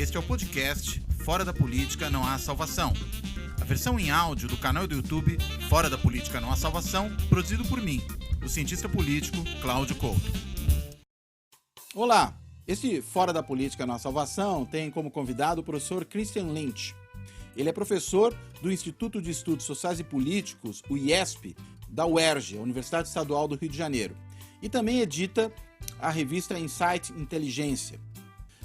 Este é o podcast Fora da Política Não Há Salvação. A versão em áudio do canal do YouTube Fora da Política Não Há Salvação, produzido por mim, o cientista político Cláudio Couto. Olá, este Fora da Política Não Há Salvação tem como convidado o professor Christian Lynch. Ele é professor do Instituto de Estudos Sociais e Políticos, o IESP, da UERJ, a Universidade Estadual do Rio de Janeiro, e também edita a revista Insight Inteligência.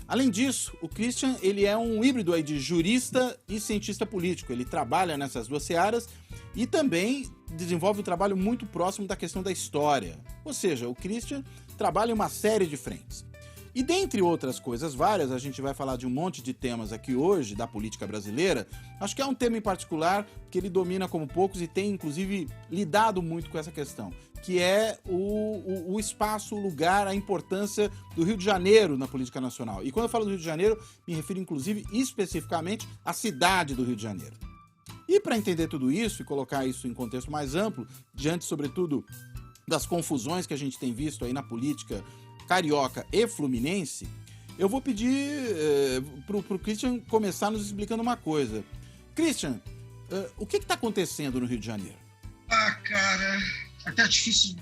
Além disso, o Christian ele é um híbrido aí de jurista e cientista político. Ele trabalha nessas duas searas e também desenvolve um trabalho muito próximo da questão da história. Ou seja, o Christian trabalha em uma série de frentes. E dentre outras coisas várias, a gente vai falar de um monte de temas aqui hoje, da política brasileira. Acho que é um tema em particular que ele domina como poucos e tem, inclusive, lidado muito com essa questão, que é o espaço, o lugar, a importância do Rio de Janeiro na política nacional. E quando eu falo do Rio de Janeiro, me refiro, inclusive, especificamente à cidade do Rio de Janeiro. E para entender tudo isso e colocar isso em contexto mais amplo, diante, sobretudo, das confusões que a gente tem visto aí na política carioca e fluminense, eu vou pedir pro Christian começar nos explicando uma coisa. Christian, o que está acontecendo no Rio de Janeiro? Cara, até é difícil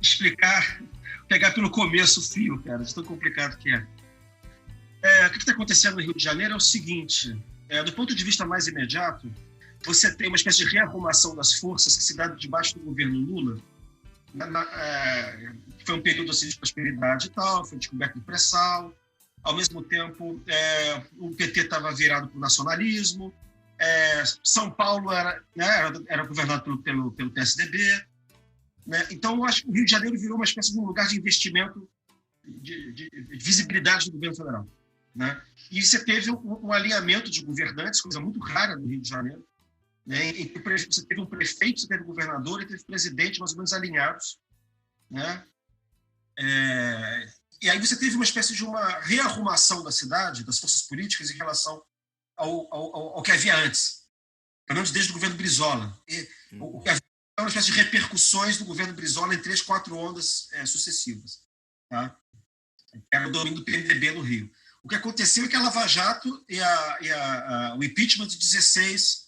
explicar, pegar pelo começo o fio, cara, de tão complicado que é. O que está acontecendo no Rio de Janeiro é o seguinte, do ponto de vista mais imediato, você tem uma espécie de rearrumação das forças que se dá debaixo do governo Lula. Foi um período assim, de prosperidade e tal, foi descoberto o pré-sal. Ao mesmo tempo, o PT estava virado para o nacionalismo. São Paulo era governado pelo PSDB. Né? Então, eu acho que o Rio de Janeiro virou uma espécie de um lugar de investimento, de visibilidade do governo federal. Né? E você teve um alinhamento de governantes, coisa muito rara no Rio de Janeiro. Né? Você teve um prefeito, você teve um governador e teve presidente mais ou menos alinhados. Né? E aí você teve uma espécie de uma rearrumação da cidade, das forças políticas em relação ao que havia antes, pelo menos desde o governo Brizola. O que havia era uma espécie de repercussões do governo Brizola em 3, 4 ondas sucessivas. Tá? Era o domínio do PMDB no Rio. O que aconteceu é que a Lava Jato e o impeachment de 16,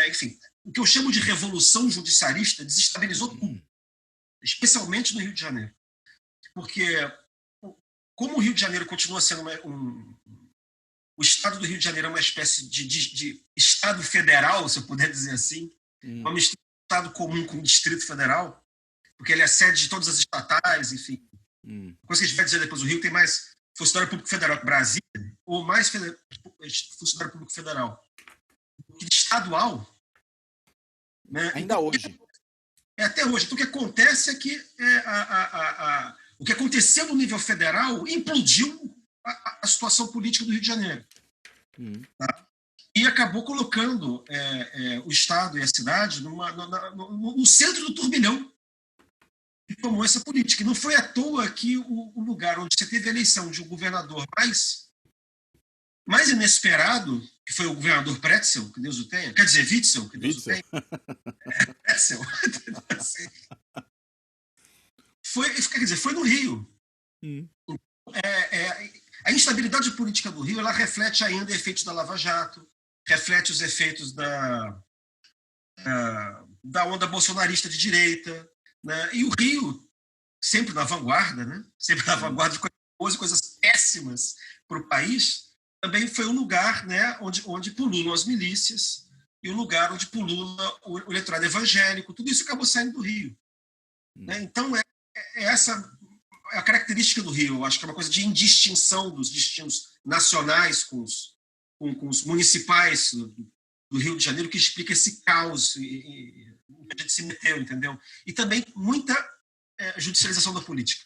enfim, o que eu chamo de revolução judiciarista desestabilizou tudo, especialmente no Rio de Janeiro. Porque, como o Rio de Janeiro continua sendo o estado do Rio de Janeiro é uma espécie de estado federal, se eu puder dizer assim, uma mistura de estado comum com o Distrito Federal, porque ele é sede de todas as estatais, enfim. Coisa que a gente vai dizer depois, o Rio tem mais funcionário público federal que Brasília, ou mais funcionário público federal que estadual. Né? Ainda hoje. Até hoje. Então, o que acontece é que o que aconteceu no nível federal implodiu a situação política do Rio de Janeiro. Tá? E acabou colocando o Estado e a cidade no centro do turbilhão que tomou essa política. E não foi à toa que o lugar onde você teve a eleição de um governador mais inesperado, que foi o governador Pretzel, que Deus o tenha, quer dizer, Witzel, que Deus o tenha. Pretzel. Foi no Rio. A instabilidade política do Rio, ela reflete ainda efeitos da Lava Jato, reflete os efeitos da onda bolsonarista de direita, né? E o Rio, sempre na vanguarda, né? Sempre na vanguarda de coisas boas e coisas péssimas para o país, também foi um lugar, né, onde pululam as milícias e um lugar onde pulula o eleitorado evangélico. Tudo isso acabou saindo do Rio. Né? Então, essa é a característica do Rio. Eu acho que é uma coisa de indistinção dos destinos nacionais com os municipais do Rio de Janeiro, que explica esse caos e a gente se meteu, entendeu? E também muita judicialização da política.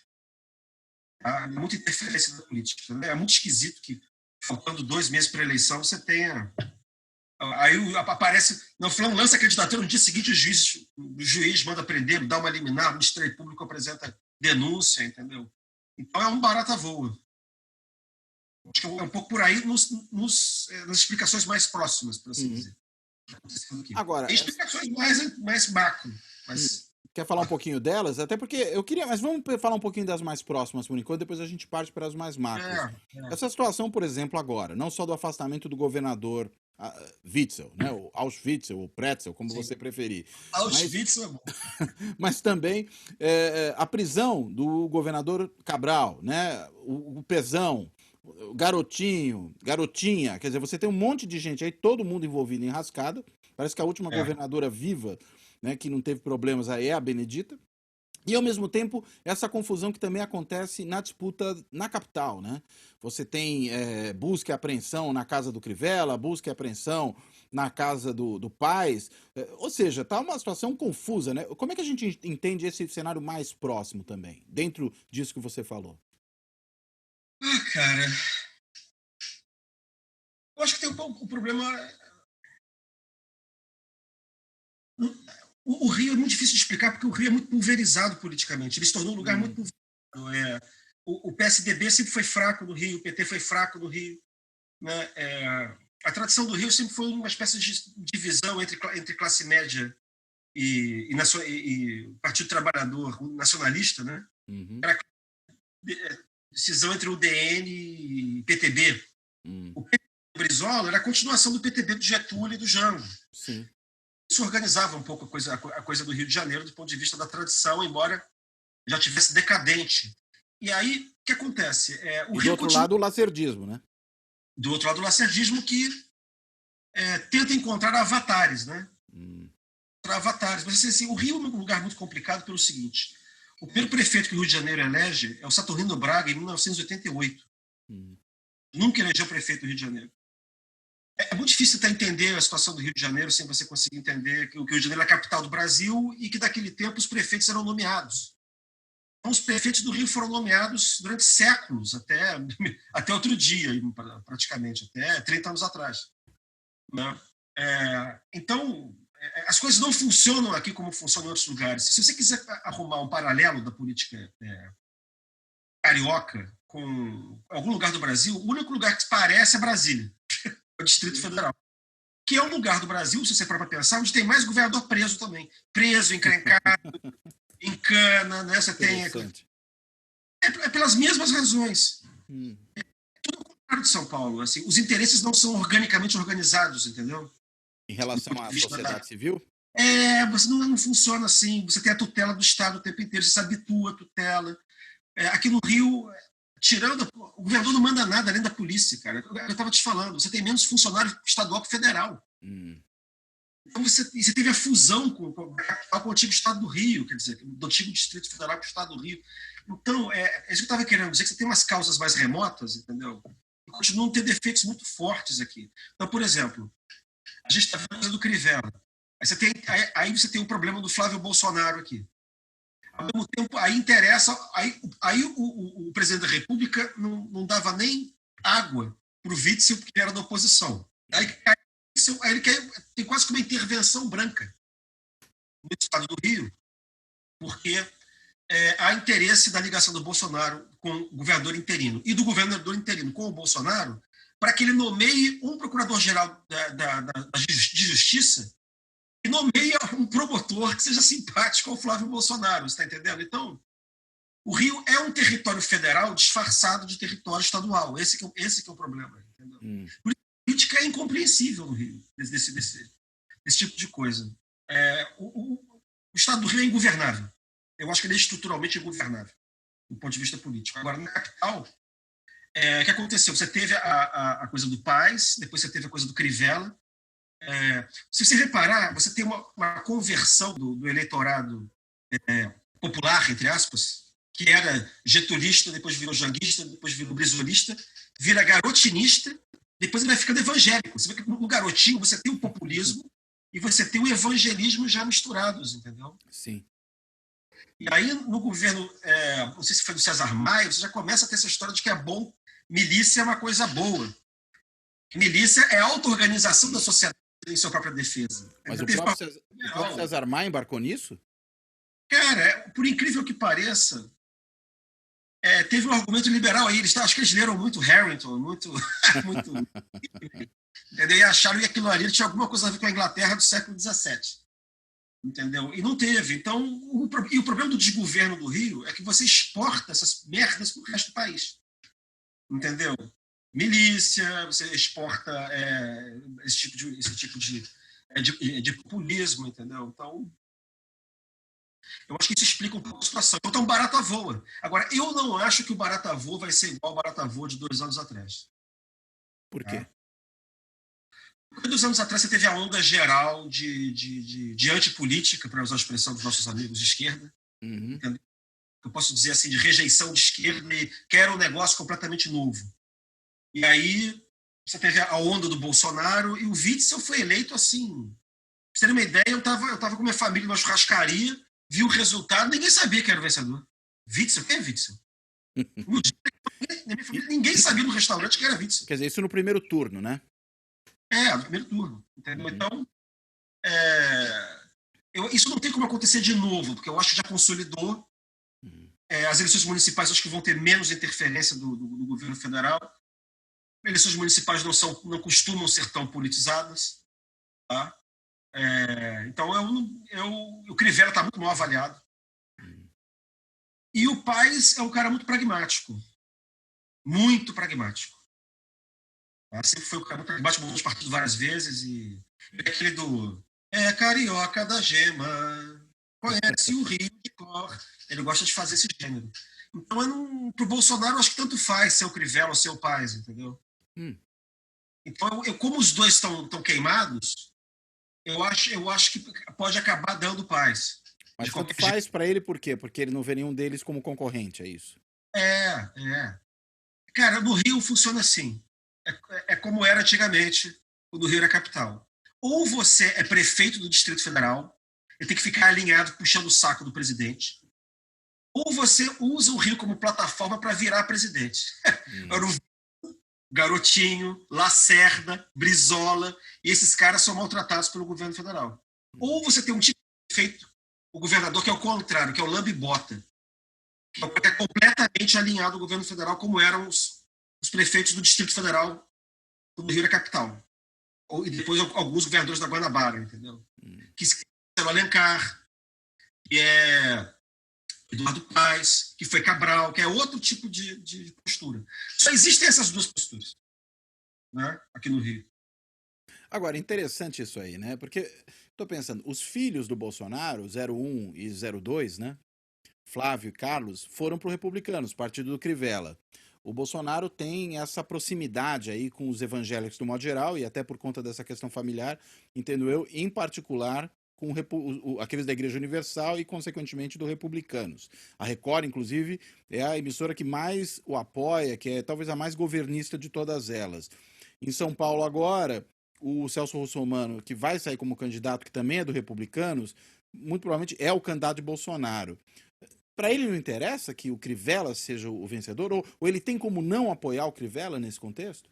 Tá? Muita interferência da política. Né? É muito esquisito que, faltando 2 meses para a eleição, você tenha... Aí aparece... Não, fulano lança a candidatura, no dia seguinte o juiz manda prender, dá uma liminar, o Ministério Público apresenta denúncia, entendeu? Então é um barata voa. Acho que é um pouco por aí nas explicações mais próximas, por assim dizer. Agora, Tem explicações mais macro, mas quer falar um pouquinho delas? Até porque eu queria, mas vamos falar um pouquinho das mais próximas por enquanto, depois a gente parte para as mais macros. Essa situação, por exemplo, agora, não só do afastamento do governador Witzel, né? O Auschwitz, o Pretzel, como você preferir. Auschwitz é bom. Mas também a prisão do governador Cabral, né? O Pezão, o Garotinho, Garotinha, quer dizer, você tem um monte de gente aí, todo mundo envolvido em rascada. Parece que a última governadora viva, né, que não teve problemas aí é a Benedita. E, ao mesmo tempo, essa confusão que também acontece na disputa na capital, né? Você tem busca e apreensão na casa do Crivella, busca e apreensão na casa do Paes. Ou seja, tá uma situação confusa, né? Como é que a gente entende esse cenário mais próximo também, dentro disso que você falou? Cara, eu acho que tem um problema. O Rio é muito difícil de explicar, porque o Rio é muito pulverizado politicamente. Ele se tornou um lugar muito pulverizado. O PSDB sempre foi fraco no Rio, o PT foi fraco no Rio. Né? A tradição do Rio sempre foi uma espécie de divisão entre classe média e Partido Trabalhador nacionalista. Né? Era decisão entre o DN e PTB. O PTB do Brizola era a continuação do PTB do Getúlio e do Jango. Sim. Isso organizava um pouco a coisa do Rio de Janeiro do ponto de vista da tradição, embora já tivesse decadente. E aí, o que acontece? E do outro lado, o lacerdismo, né? Do outro lado, o lacerdismo que tenta encontrar avatares, né? Avatares. Mas assim, o Rio é um lugar muito complicado pelo seguinte: o primeiro prefeito que o Rio de Janeiro elege é o Saturnino Braga, em 1988. Nunca elegeu prefeito do Rio de Janeiro. É muito difícil tentar entender a situação do Rio de Janeiro sem você conseguir entender que o Rio de Janeiro é a capital do Brasil e que, naquele tempo, os prefeitos eram nomeados. Então, os prefeitos do Rio foram nomeados durante séculos, até outro dia, praticamente, até 30 anos atrás. Né? Então, as coisas não funcionam aqui como funcionam em outros lugares. Se você quiser arrumar um paralelo da política carioca com algum lugar do Brasil, o único lugar que se parece é Brasília. O Distrito Federal, que é um lugar do Brasil, se você parar para pensar, onde tem mais governador preso também. Preso, encrencado, em cana, né? Você tem... pelas mesmas razões. Tudo contrário de São Paulo. Assim, os interesses não são organicamente organizados, entendeu? Em relação à sociedade civil? Você não funciona assim. Você tem a tutela do Estado o tempo inteiro, você se habitua à tutela. Aqui no Rio... o governador não manda nada além da polícia, cara. Eu estava te falando, você tem menos funcionário estadual que federal. Então você teve a fusão com o antigo Estado do Rio, quer dizer, do antigo Distrito Federal com o Estado do Rio. Então, isso que eu estava querendo dizer, que você tem umas causas mais remotas, entendeu? E continuam tendo efeitos muito fortes aqui. Então, por exemplo, a gente está falando do Crivella. Aí você tem o problema do Flávio Bolsonaro aqui. Ao mesmo tempo, aí interessa. Aí o presidente da República não dava nem água para o Witzel, porque ele era da oposição. Aí ele tem quase que uma intervenção branca no estado do Rio, porque há interesse da ligação do Bolsonaro com o governador interino e do governador interino com o Bolsonaro para que ele nomeie um procurador-geral de justiça e nomeia um promotor que seja simpático ao Flávio Bolsonaro, você está entendendo? Então, o Rio é um território federal disfarçado de território estadual. Esse que é o problema. Entendeu? Por isso, a política é incompreensível no Rio, desse tipo de coisa. O Estado do Rio é ingovernável. Eu acho que ele é estruturalmente ingovernável, do ponto de vista político. Agora, na capital, o que aconteceu? Você teve a coisa do Paes, depois você teve a coisa do Crivella. Se você reparar, você tem uma conversão do eleitorado popular, entre aspas, que era getulista, depois virou janguista, depois virou brizolista, vira garotinista, depois ele vai ficando evangélico. Você vê que no garotinho você tem o populismo e você tem o evangelismo já misturados, entendeu? Sim. E aí, no governo, não sei se foi do César Maia, você já começa a ter essa história de que milícia é uma coisa boa. Milícia é a auto-organização da sociedade em sua própria defesa. Mas o próprio César Maia embarcou nisso? Cara, por incrível que pareça, teve um argumento liberal aí. Acho que eles leram muito Harrington, muito entendeu? E acharam que aquilo ali tinha alguma coisa a ver com a Inglaterra do século XVII. entendeu? E não teve. Então, o problema do desgoverno do Rio é que você exporta essas merdas para o resto do país, entendeu? Milícia, você exporta esse tipo de populismo, entendeu? Então, eu acho que isso explica um pouco a situação. Então, barata voa. Agora, eu não acho que o barata voa vai ser igual ao barata voa de 2 anos atrás. Por quê? Porque 2 anos atrás você teve a onda geral de antipolítica, para usar a expressão dos nossos amigos de esquerda. Uhum. Eu posso dizer assim, de rejeição de esquerda e quero um negócio completamente novo. E aí você teve a onda do Bolsonaro e o Witzel foi eleito assim. Pra você ter uma ideia, eu tava com minha família numa churrascaria, vi o resultado, ninguém sabia que era o vencedor. Witzel? Quem é Witzel? No dia, na minha família, ninguém sabia no restaurante que era Witzel. Quer dizer, isso no primeiro turno, né? No primeiro turno. Entendeu? Então, isso não tem como acontecer de novo, porque eu acho que já consolidou. As eleições municipais acho que vão ter menos interferência do governo federal. Eleições municipais não costumam ser tão politizadas. Tá? Então, o Crivella está muito mal avaliado. E o Paes é um cara muito pragmático. Muito pragmático. Sempre foi um cara muito pragmático, mudou de partido várias vezes. E aquele do carioca da gema, conhece o Rio de cor. Ele gosta de fazer esse gênero. Então, pro Bolsonaro, eu acho que tanto faz ser o Crivella ou ser o Paes, entendeu? Então, como os dois estão queimados, eu acho que pode acabar dando Paes. Mas tanto faz para ele por quê? Porque ele não vê nenhum deles como concorrente, é isso? Cara, no Rio funciona assim. É como era antigamente, quando o Rio era capital. Ou você é prefeito do Distrito Federal, ele tem que ficar alinhado, puxando o saco do presidente, ou você usa o Rio como plataforma para virar presidente. Era o Garotinho, Lacerda, Brizola, e esses caras são maltratados pelo governo federal. Ou você tem um tipo de prefeito, o governador, que é o contrário, que é o lambibota, que é completamente alinhado ao governo federal, como eram os prefeitos do Distrito Federal, quando o Rio era capital. E depois alguns governadores da Guanabara, entendeu? Que é o Alencar, que é Eduardo Paes, que foi Cabral, que é outro tipo de postura. Só existem essas duas posturas, né, aqui no Rio. Agora, interessante isso aí, né? Porque estou pensando, os filhos do Bolsonaro, 01 e 02, né? Flávio e Carlos, foram para o Republicanos, partido do Crivella. O Bolsonaro tem essa proximidade aí com os evangélicos do modo geral, e até por conta dessa questão familiar, entendo eu, em particular com aqueles da Igreja Universal e, consequentemente, do Republicanos. A Record, inclusive, é a emissora que mais o apoia, que é talvez a mais governista de todas elas. Em São Paulo, agora, o Celso Russomano, que vai sair como candidato, que também é do Republicanos, muito provavelmente é o candidato de Bolsonaro. Para ele não interessa que o Crivella seja o vencedor? Ou ele tem como não apoiar o Crivella nesse contexto?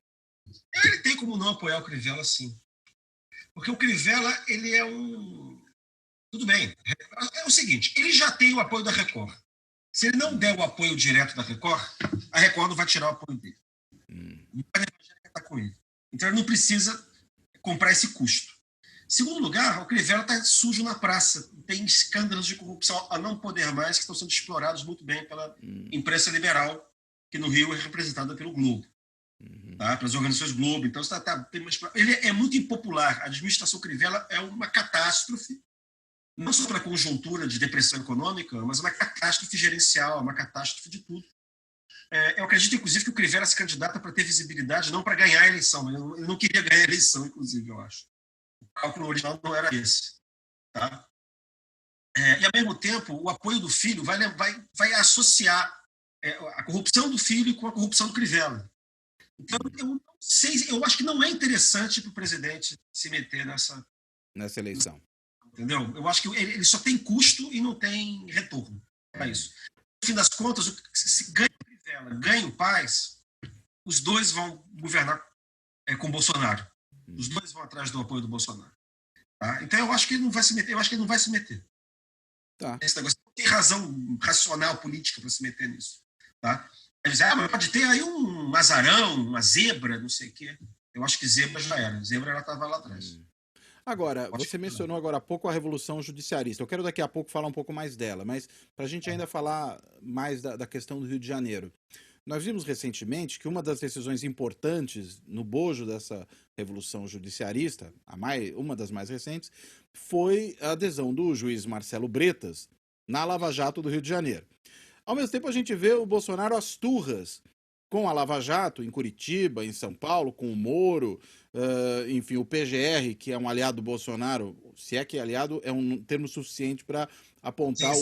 Ele tem como não apoiar o Crivella, sim. Porque o Crivella, ele é um... Tudo bem. É o seguinte, ele já tem o apoio da Record. Se ele não der o apoio direto da Record, a Record não vai tirar o apoio dele. Não vai estar com ele. Então ele não precisa comprar esse custo. Segundo lugar, o Crivella está sujo na praça. Tem escândalos de corrupção a não poder mais que estão sendo explorados muito bem pela imprensa liberal, que no Rio é representada pelo Globo. Tá? Pelas organizações Globo. Então, ele é muito impopular. A administração Crivella é uma catástrofe, não só pela conjuntura de depressão econômica, mas uma catástrofe gerencial, uma catástrofe de tudo. Eu acredito, inclusive, que o Crivella se candidata para ter visibilidade, não para ganhar a eleição. Ele não queria ganhar a eleição, inclusive, eu acho. O cálculo original não era esse. Tá? E, ao mesmo tempo, o apoio do filho vai associar a corrupção do filho com a corrupção do Crivella. Então, eu não sei, eu acho que não é interessante para o presidente se meter nessa eleição. Entendeu? Eu acho que ele só tem custo e não tem retorno para isso. No fim das contas, se ganha o Crivella, ganha o Paes, os dois vão governar com o Bolsonaro. Os dois vão atrás do apoio do Bolsonaro. Tá? Então, eu acho que ele não vai se meter. Tá. Esse negócio não tem razão racional política para se meter nisso. Tá? Ele diz, mas pode ter aí um azarão, uma zebra, não sei o quê. Eu acho que zebra já era. Zebra ela estava lá atrás. Agora, você mencionou agora há pouco a Revolução Judiciarista. Eu quero daqui a pouco falar um pouco mais dela, mas para a gente ainda falar mais da questão do Rio de Janeiro. Nós vimos recentemente que uma das decisões importantes no bojo dessa Revolução Judiciarista, uma das mais recentes, foi a adesão do juiz Marcelo Bretas na Lava Jato do Rio de Janeiro. Ao mesmo tempo, a gente vê o Bolsonaro às turras com a Lava Jato em Curitiba, em São Paulo, com o Moro, enfim, o PGR, que é um aliado do Bolsonaro, se é que aliado é um termo suficiente para apontar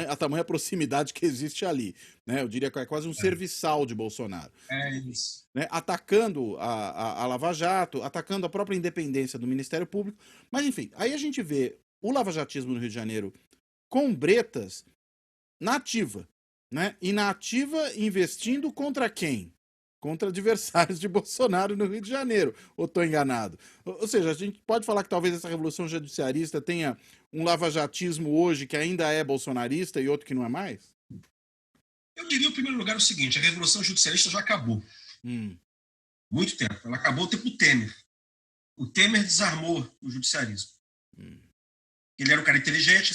a tamanha proximidade que existe ali. Né? Eu diria que é quase um serviçal de Bolsonaro. É isso. Né? Atacando a Lava Jato, atacando a própria independência do Ministério Público. Mas, enfim, aí a gente vê o lavajatismo no Rio de Janeiro com Bretas na ativa. Né? E na ativa investindo contra quem? Contra adversários de Bolsonaro no Rio de Janeiro. Ou estou enganado? Ou seja, a gente pode falar que talvez essa Revolução Judiciarista tenha um lavajatismo hoje que ainda é bolsonarista e outro que não é mais? Eu diria, em primeiro lugar, o seguinte: a Revolução Judicialista já acabou. Muito tempo. Ela acabou o tempo do Temer. O Temer desarmou o judiciarismo. Ele era um cara inteligente,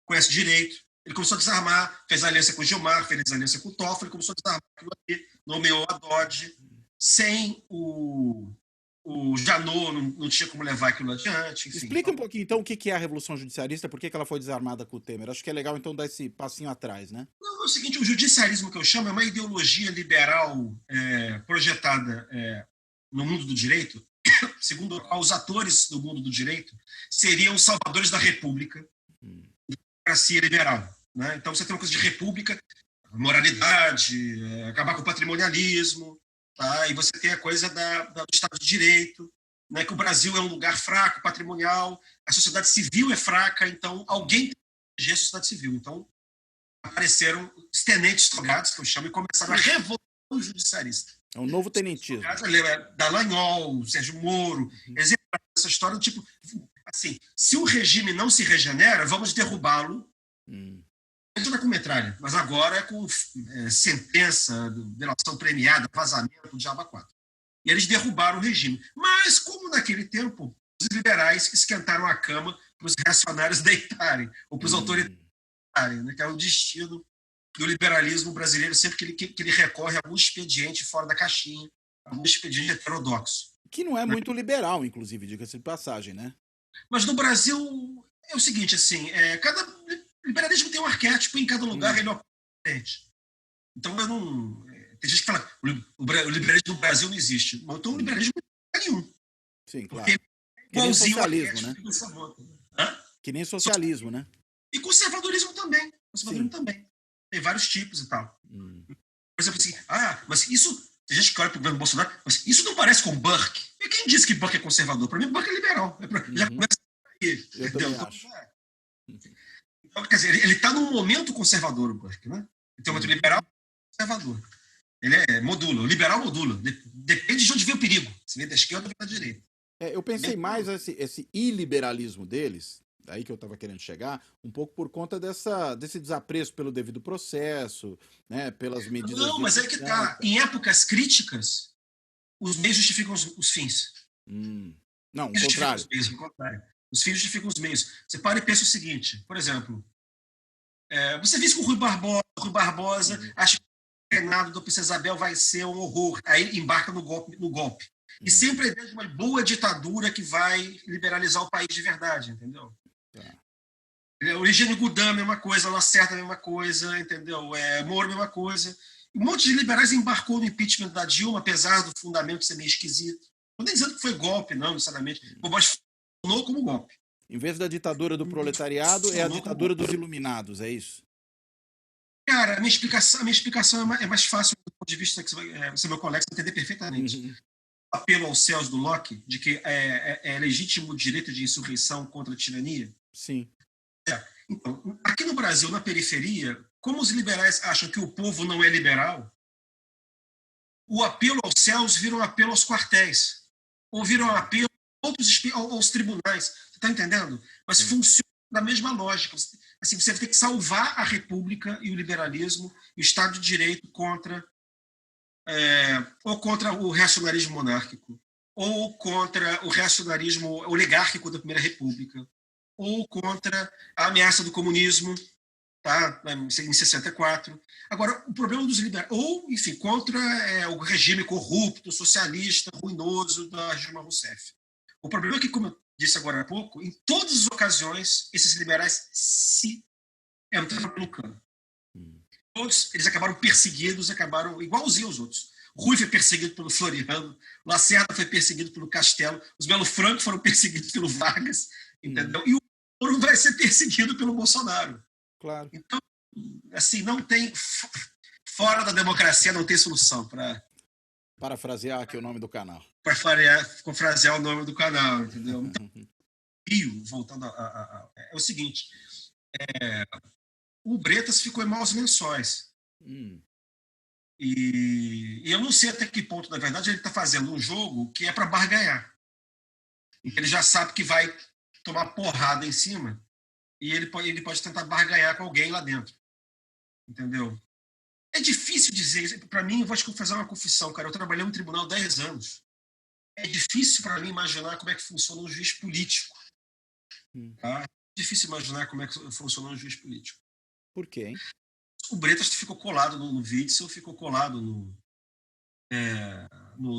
conhece direito. Ele começou a desarmar, fez aliança com o Gilmar, fez aliança com o Toffoli, começou a desarmar aquilo ali, nomeou a Dodge. Sem o Janot, não tinha como levar aquilo adiante. Enfim. Explica um pouquinho, então, o que é a Revolução Judiciarista, por que ela foi desarmada com o Temer. Acho que é legal, então, dar esse passinho atrás, né? Não, é o seguinte: o judiciarismo que eu chamo é uma ideologia liberal projetada no mundo do direito, segundo a qual os atores do mundo do direito seriam os salvadores da República, democracia liberal. Né? Então você tem uma coisa de república, moralidade, acabar com o patrimonialismo, tá? E você tem a coisa do Estado de Direito, né? Que o Brasil é um lugar fraco, patrimonial, a sociedade civil é fraca, então alguém tem que proteger a sociedade civil. Então apareceram os tenentes togados, que eu chamo, e começaram a revolução judiciarista. É um novo tenentismo. Dallagnol, Sérgio Moro, exemplo dessa história do tipo, assim, se o regime não se regenera, vamos derrubá-lo. Antes era com metralha, mas agora é com sentença, delação premiada, vazamento, diabo 4. E eles derrubaram o regime. Mas, como naquele tempo, os liberais esquentaram a cama para os reacionários deitarem, ou para os autoritários, né, que é o destino do liberalismo brasileiro sempre que ele recorre a algum expediente fora da caixinha, algum expediente heterodoxo. Que não é muito liberal, inclusive, diga-se de passagem, né? Mas no Brasil é o seguinte, assim, cada liberalismo tem um arquétipo, em cada lugar ele é diferente. Então eu não... Tem gente que fala o liberalismo no Brasil não existe. Então o liberalismo não é nenhum. Sim, claro. Que nem socialismo, né? Hã? Que nem socialismo, né? E conservadorismo também. Conservadorismo também. Tem vários tipos e tal. Por exemplo, assim, mas isso... Tem gente que olha para o governo Bolsonaro, mas isso não parece com Burke. E quem disse que Burke é conservador? Para mim, Burke é liberal. Já começa aí. Eu também acho. Então, quer dizer, ele está num momento conservador, o Burke, né? Ele tem um momento liberal e conservador. Ele modula. O liberal modula. Depende de onde vem o perigo. Se vem da esquerda ou vem da direita. Eu pensei mais esse iliberalismo deles, aí que eu estava querendo chegar, um pouco por conta desse desapreço pelo devido processo, né, pelas medidas... Não, mas é que tá. Em épocas críticas, os meios justificam os fins. Não, o contrário. Os fins justificam os meios. Você para e pensa o seguinte, por exemplo, você viu com o Rui Barbosa acha que o reinado da Princesa Isabel vai ser um horror, aí embarca no golpe. E sempre a ideia de uma boa ditadura que vai liberalizar o país de verdade, entendeu? O Eugênio Goudin, a mesma coisa, Lacerda, a mesma coisa, entendeu? Moro, a mesma coisa. Um monte de liberais embarcou no impeachment da Dilma, apesar do fundamento ser meio esquisito. Não estou dizendo que foi golpe, não, necessariamente. Mas funcionou como golpe. Em vez da ditadura do proletariado, é a ditadura dos iluminados, é isso? Cara, a minha explicação é mais fácil do ponto de vista que você é meu colega, você vai entender perfeitamente. O apelo aos céus do Locke, de que é legítimo o direito de insurreição contra a tirania. Sim. Então, aqui no Brasil, na periferia, como os liberais acham que o povo não é liberal, o apelo aos céus vira um apelo aos quartéis, ou vira um apelo aos tribunais. Você está entendendo? Mas funciona da mesma lógica. Assim, você vai ter que salvar a república e o liberalismo e o Estado de Direito contra o reacionarismo monárquico. ou contra o reacionarismo oligárquico da Primeira República, ou contra a ameaça do comunismo, tá? Em 64. Agora, o problema dos liberais, ou, enfim, contra o regime corrupto, socialista, ruinoso da Dilma Rousseff. O problema é que, como eu disse agora há pouco, em todas as ocasiões, esses liberais se entraram pelo cano. Todos eles acabaram perseguidos, acabaram igualzinho aos outros. Rui foi perseguido pelo Floriano, Lacerda foi perseguido pelo Castelo, os Melo Franco foram perseguidos pelo Vargas, entendeu? E o Moro vai ser perseguido pelo Bolsonaro. Claro. Então, assim, não tem... Fora da democracia não tem solução para... Parafrasear aqui o nome do canal. Parafrasear o nome do canal, entendeu? Então, Rio, voltando é o seguinte, o Bretas ficou em maus lençóis. E eu não sei até que ponto, na verdade, ele está fazendo um jogo que é para barganhar. Ele já sabe que vai tomar porrada em cima e ele pode tentar barganhar com alguém lá dentro. Entendeu? É difícil dizer. Para mim, eu vou fazer uma confissão, cara. Eu trabalhei no tribunal 10 anos. É difícil para mim imaginar como é que funciona um juiz político. Tá? É difícil imaginar como é que funciona um juiz político. Por quê, hein? O Bretas ficou colado no Witzel, ficou colado no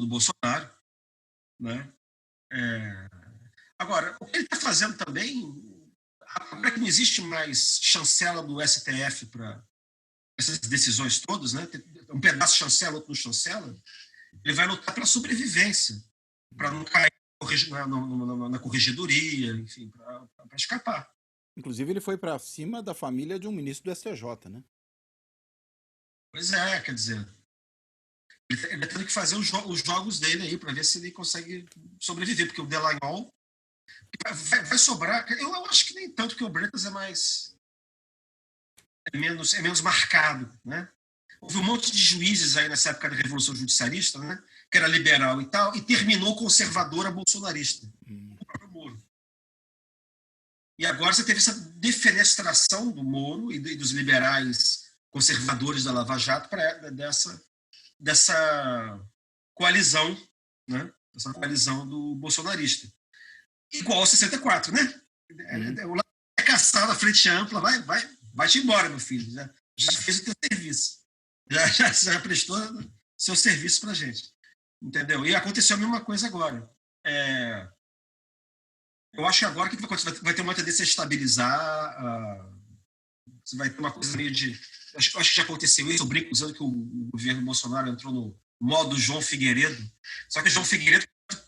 Bolsonaro, né? Agora, o que ele está fazendo também, agora que não existe mais chancela do STF para essas decisões todas, né? Um pedaço chancela, outro não chancela, ele vai lutar pela sobrevivência, para não cair na corregedoria, enfim, para escapar. Inclusive, ele foi para cima da família de um ministro do STJ, né? Pois é, quer dizer, ele tem que fazer os jogos dele aí para ver se ele consegue sobreviver, porque o Dallagnol vai sobrar. Eu acho que nem tanto, porque o Bretas é menos marcado, né? Houve um monte de juízes aí nessa época da Revolução Judicialista, né? Que era liberal e tal, e terminou conservadora bolsonarista, o próprio Moro. E agora você teve essa defenestração do Moro e dos liberais conservadores da Lava Jato para dessa coalizão, né? Essa coalizão do bolsonarista. Igual ao 64, né? O lado é caçado à frente ampla, vai-te embora, meu filho. Já fez o teu serviço. Já prestou seu serviço pra gente. Entendeu? E aconteceu a mesma coisa agora. Eu acho que agora que vai ter uma tendência a estabilizar. Você vai ter uma coisa meio de... Acho que já aconteceu isso. Eu brinco usando que o governo Bolsonaro entrou no modo João Figueiredo. Só que João Figueiredo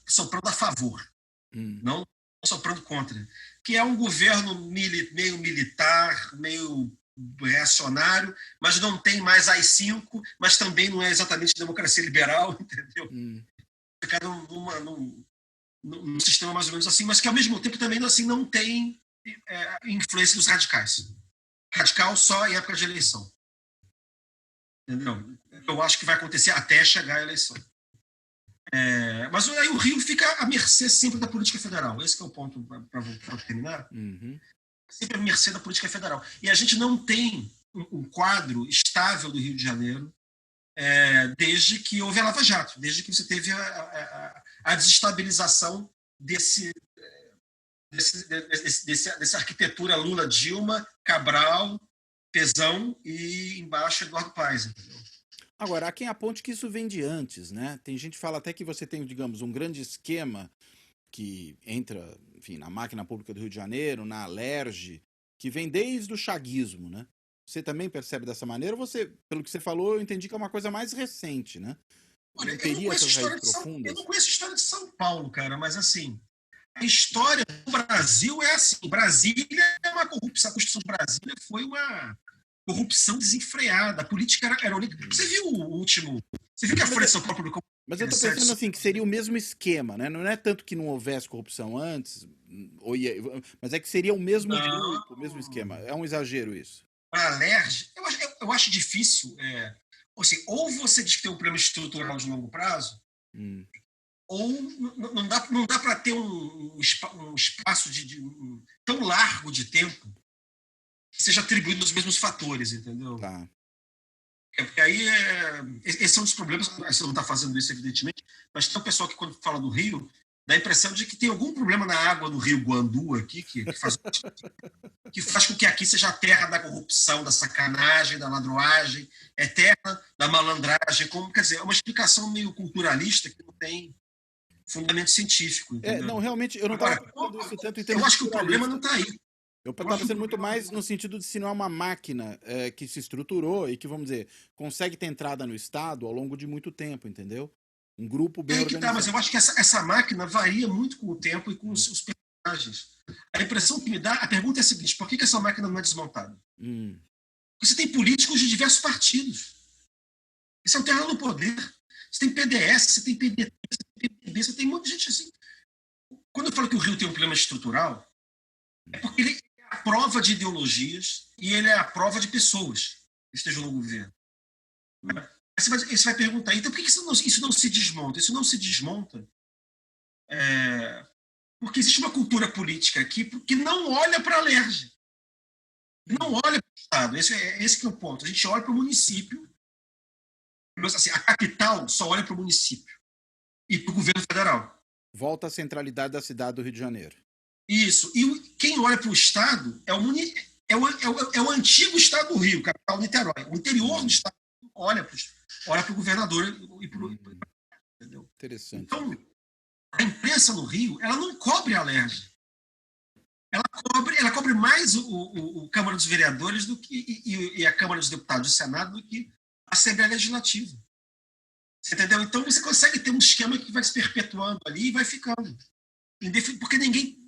soprando a favor, não soprando contra. Que é um governo meio militar, meio reacionário, mas não tem mais AI-5, mas também não é exatamente democracia liberal, entendeu? Fica num sistema mais ou menos assim, mas que ao mesmo tempo também assim, não tem influência dos radicais. Radical só em época de eleição. Entendeu? Eu acho que vai acontecer até chegar a eleição. Mas aí o Rio fica à mercê sempre da política federal. Esse que é o ponto para terminar. Sempre à mercê da política federal. E a gente não tem um quadro estável do Rio de Janeiro desde que houve a Lava Jato, desde que você teve a desestabilização dessa arquitetura Lula-Dilma, Cabral, Pezão e embaixo Eduardo Paes, entendeu? Agora, há quem aponte que isso vem de antes, né? Tem gente que fala até que você tem, digamos, um grande esquema que entra, enfim, na máquina pública do Rio de Janeiro, na Alerj, que vem desde o chaguismo, né? Você também percebe dessa maneira? Ou você, pelo que você falou, eu entendi que é uma coisa mais recente, né? Olha, eu não conheço a história de São Paulo, cara, mas assim, a história do Brasil é assim. Brasília é uma corrupção. A Constituição de Brasília foi uma corrupção desenfreada. A política era única. Você viu o último... Você viu que a Folha de São Paulo publicou... Mas eu tô pensando assim, que seria o mesmo esquema, né? Não é tanto que não houvesse corrupção antes, mas é que seria o mesmo grupo, o mesmo esquema. É um exagero isso. A Alerj, eu acho difícil... ou você diz que tem um problema estrutural de longo prazo, ou não dá para ter um espaço tão largo de tempo que seja atribuído aos mesmos fatores, entendeu? Tá. Porque aí, esse é um dos problemas, você não está fazendo isso, evidentemente, mas tem um pessoal que, quando fala do Rio, dá a impressão de que tem algum problema na água do Rio Guandu aqui, que faz com que aqui seja a terra da corrupção, da sacanagem, da ladroagem, é terra da malandragem. Quer dizer, é uma explicação meio culturalista que não tem fundamento científico. Não, realmente, eu não estava pensando isso tanto em termos. Eu acho que o problema não está aí. Eu estava pensando muito mais no sentido de se não é uma máquina que se estruturou e que, vamos dizer, consegue ter entrada no Estado ao longo de muito tempo, entendeu? Um grupo bem organizado. Mas eu acho que essa máquina varia muito com o tempo e com os personagens. A impressão que me dá, a pergunta é a seguinte: por que essa máquina não é desmontada? Porque você tem políticos de diversos partidos. Isso é um terreno do poder. Você tem PDS, você tem PDT, você tem PDB, você tem muita gente assim. Quando eu falo que o Rio tem um problema estrutural, é porque ele é a prova de ideologias e ele é a prova de pessoas que estejam no governo. Você vai perguntar, então por que isso não se desmonta? Isso não se desmonta porque existe uma cultura política aqui que não olha para a LERJ, não olha para o Estado. Esse que é o ponto. A gente olha para o município, assim, a capital só olha para o município e para o governo federal. Volta à centralidade da cidade do Rio de Janeiro. Isso. E quem olha para o Estado é o antigo Estado do Rio, capital Niterói. O interior do Estado olha para o governador e para o... Entendeu? Interessante. Então, a imprensa no Rio, ela não cobre a LERJ. Ela cobre mais o Câmara dos Vereadores e a Câmara dos Deputados e o Senado do que a Assembleia Legislativa. Você entendeu? Então, você consegue ter um esquema que vai se perpetuando ali e vai ficando. Porque ninguém...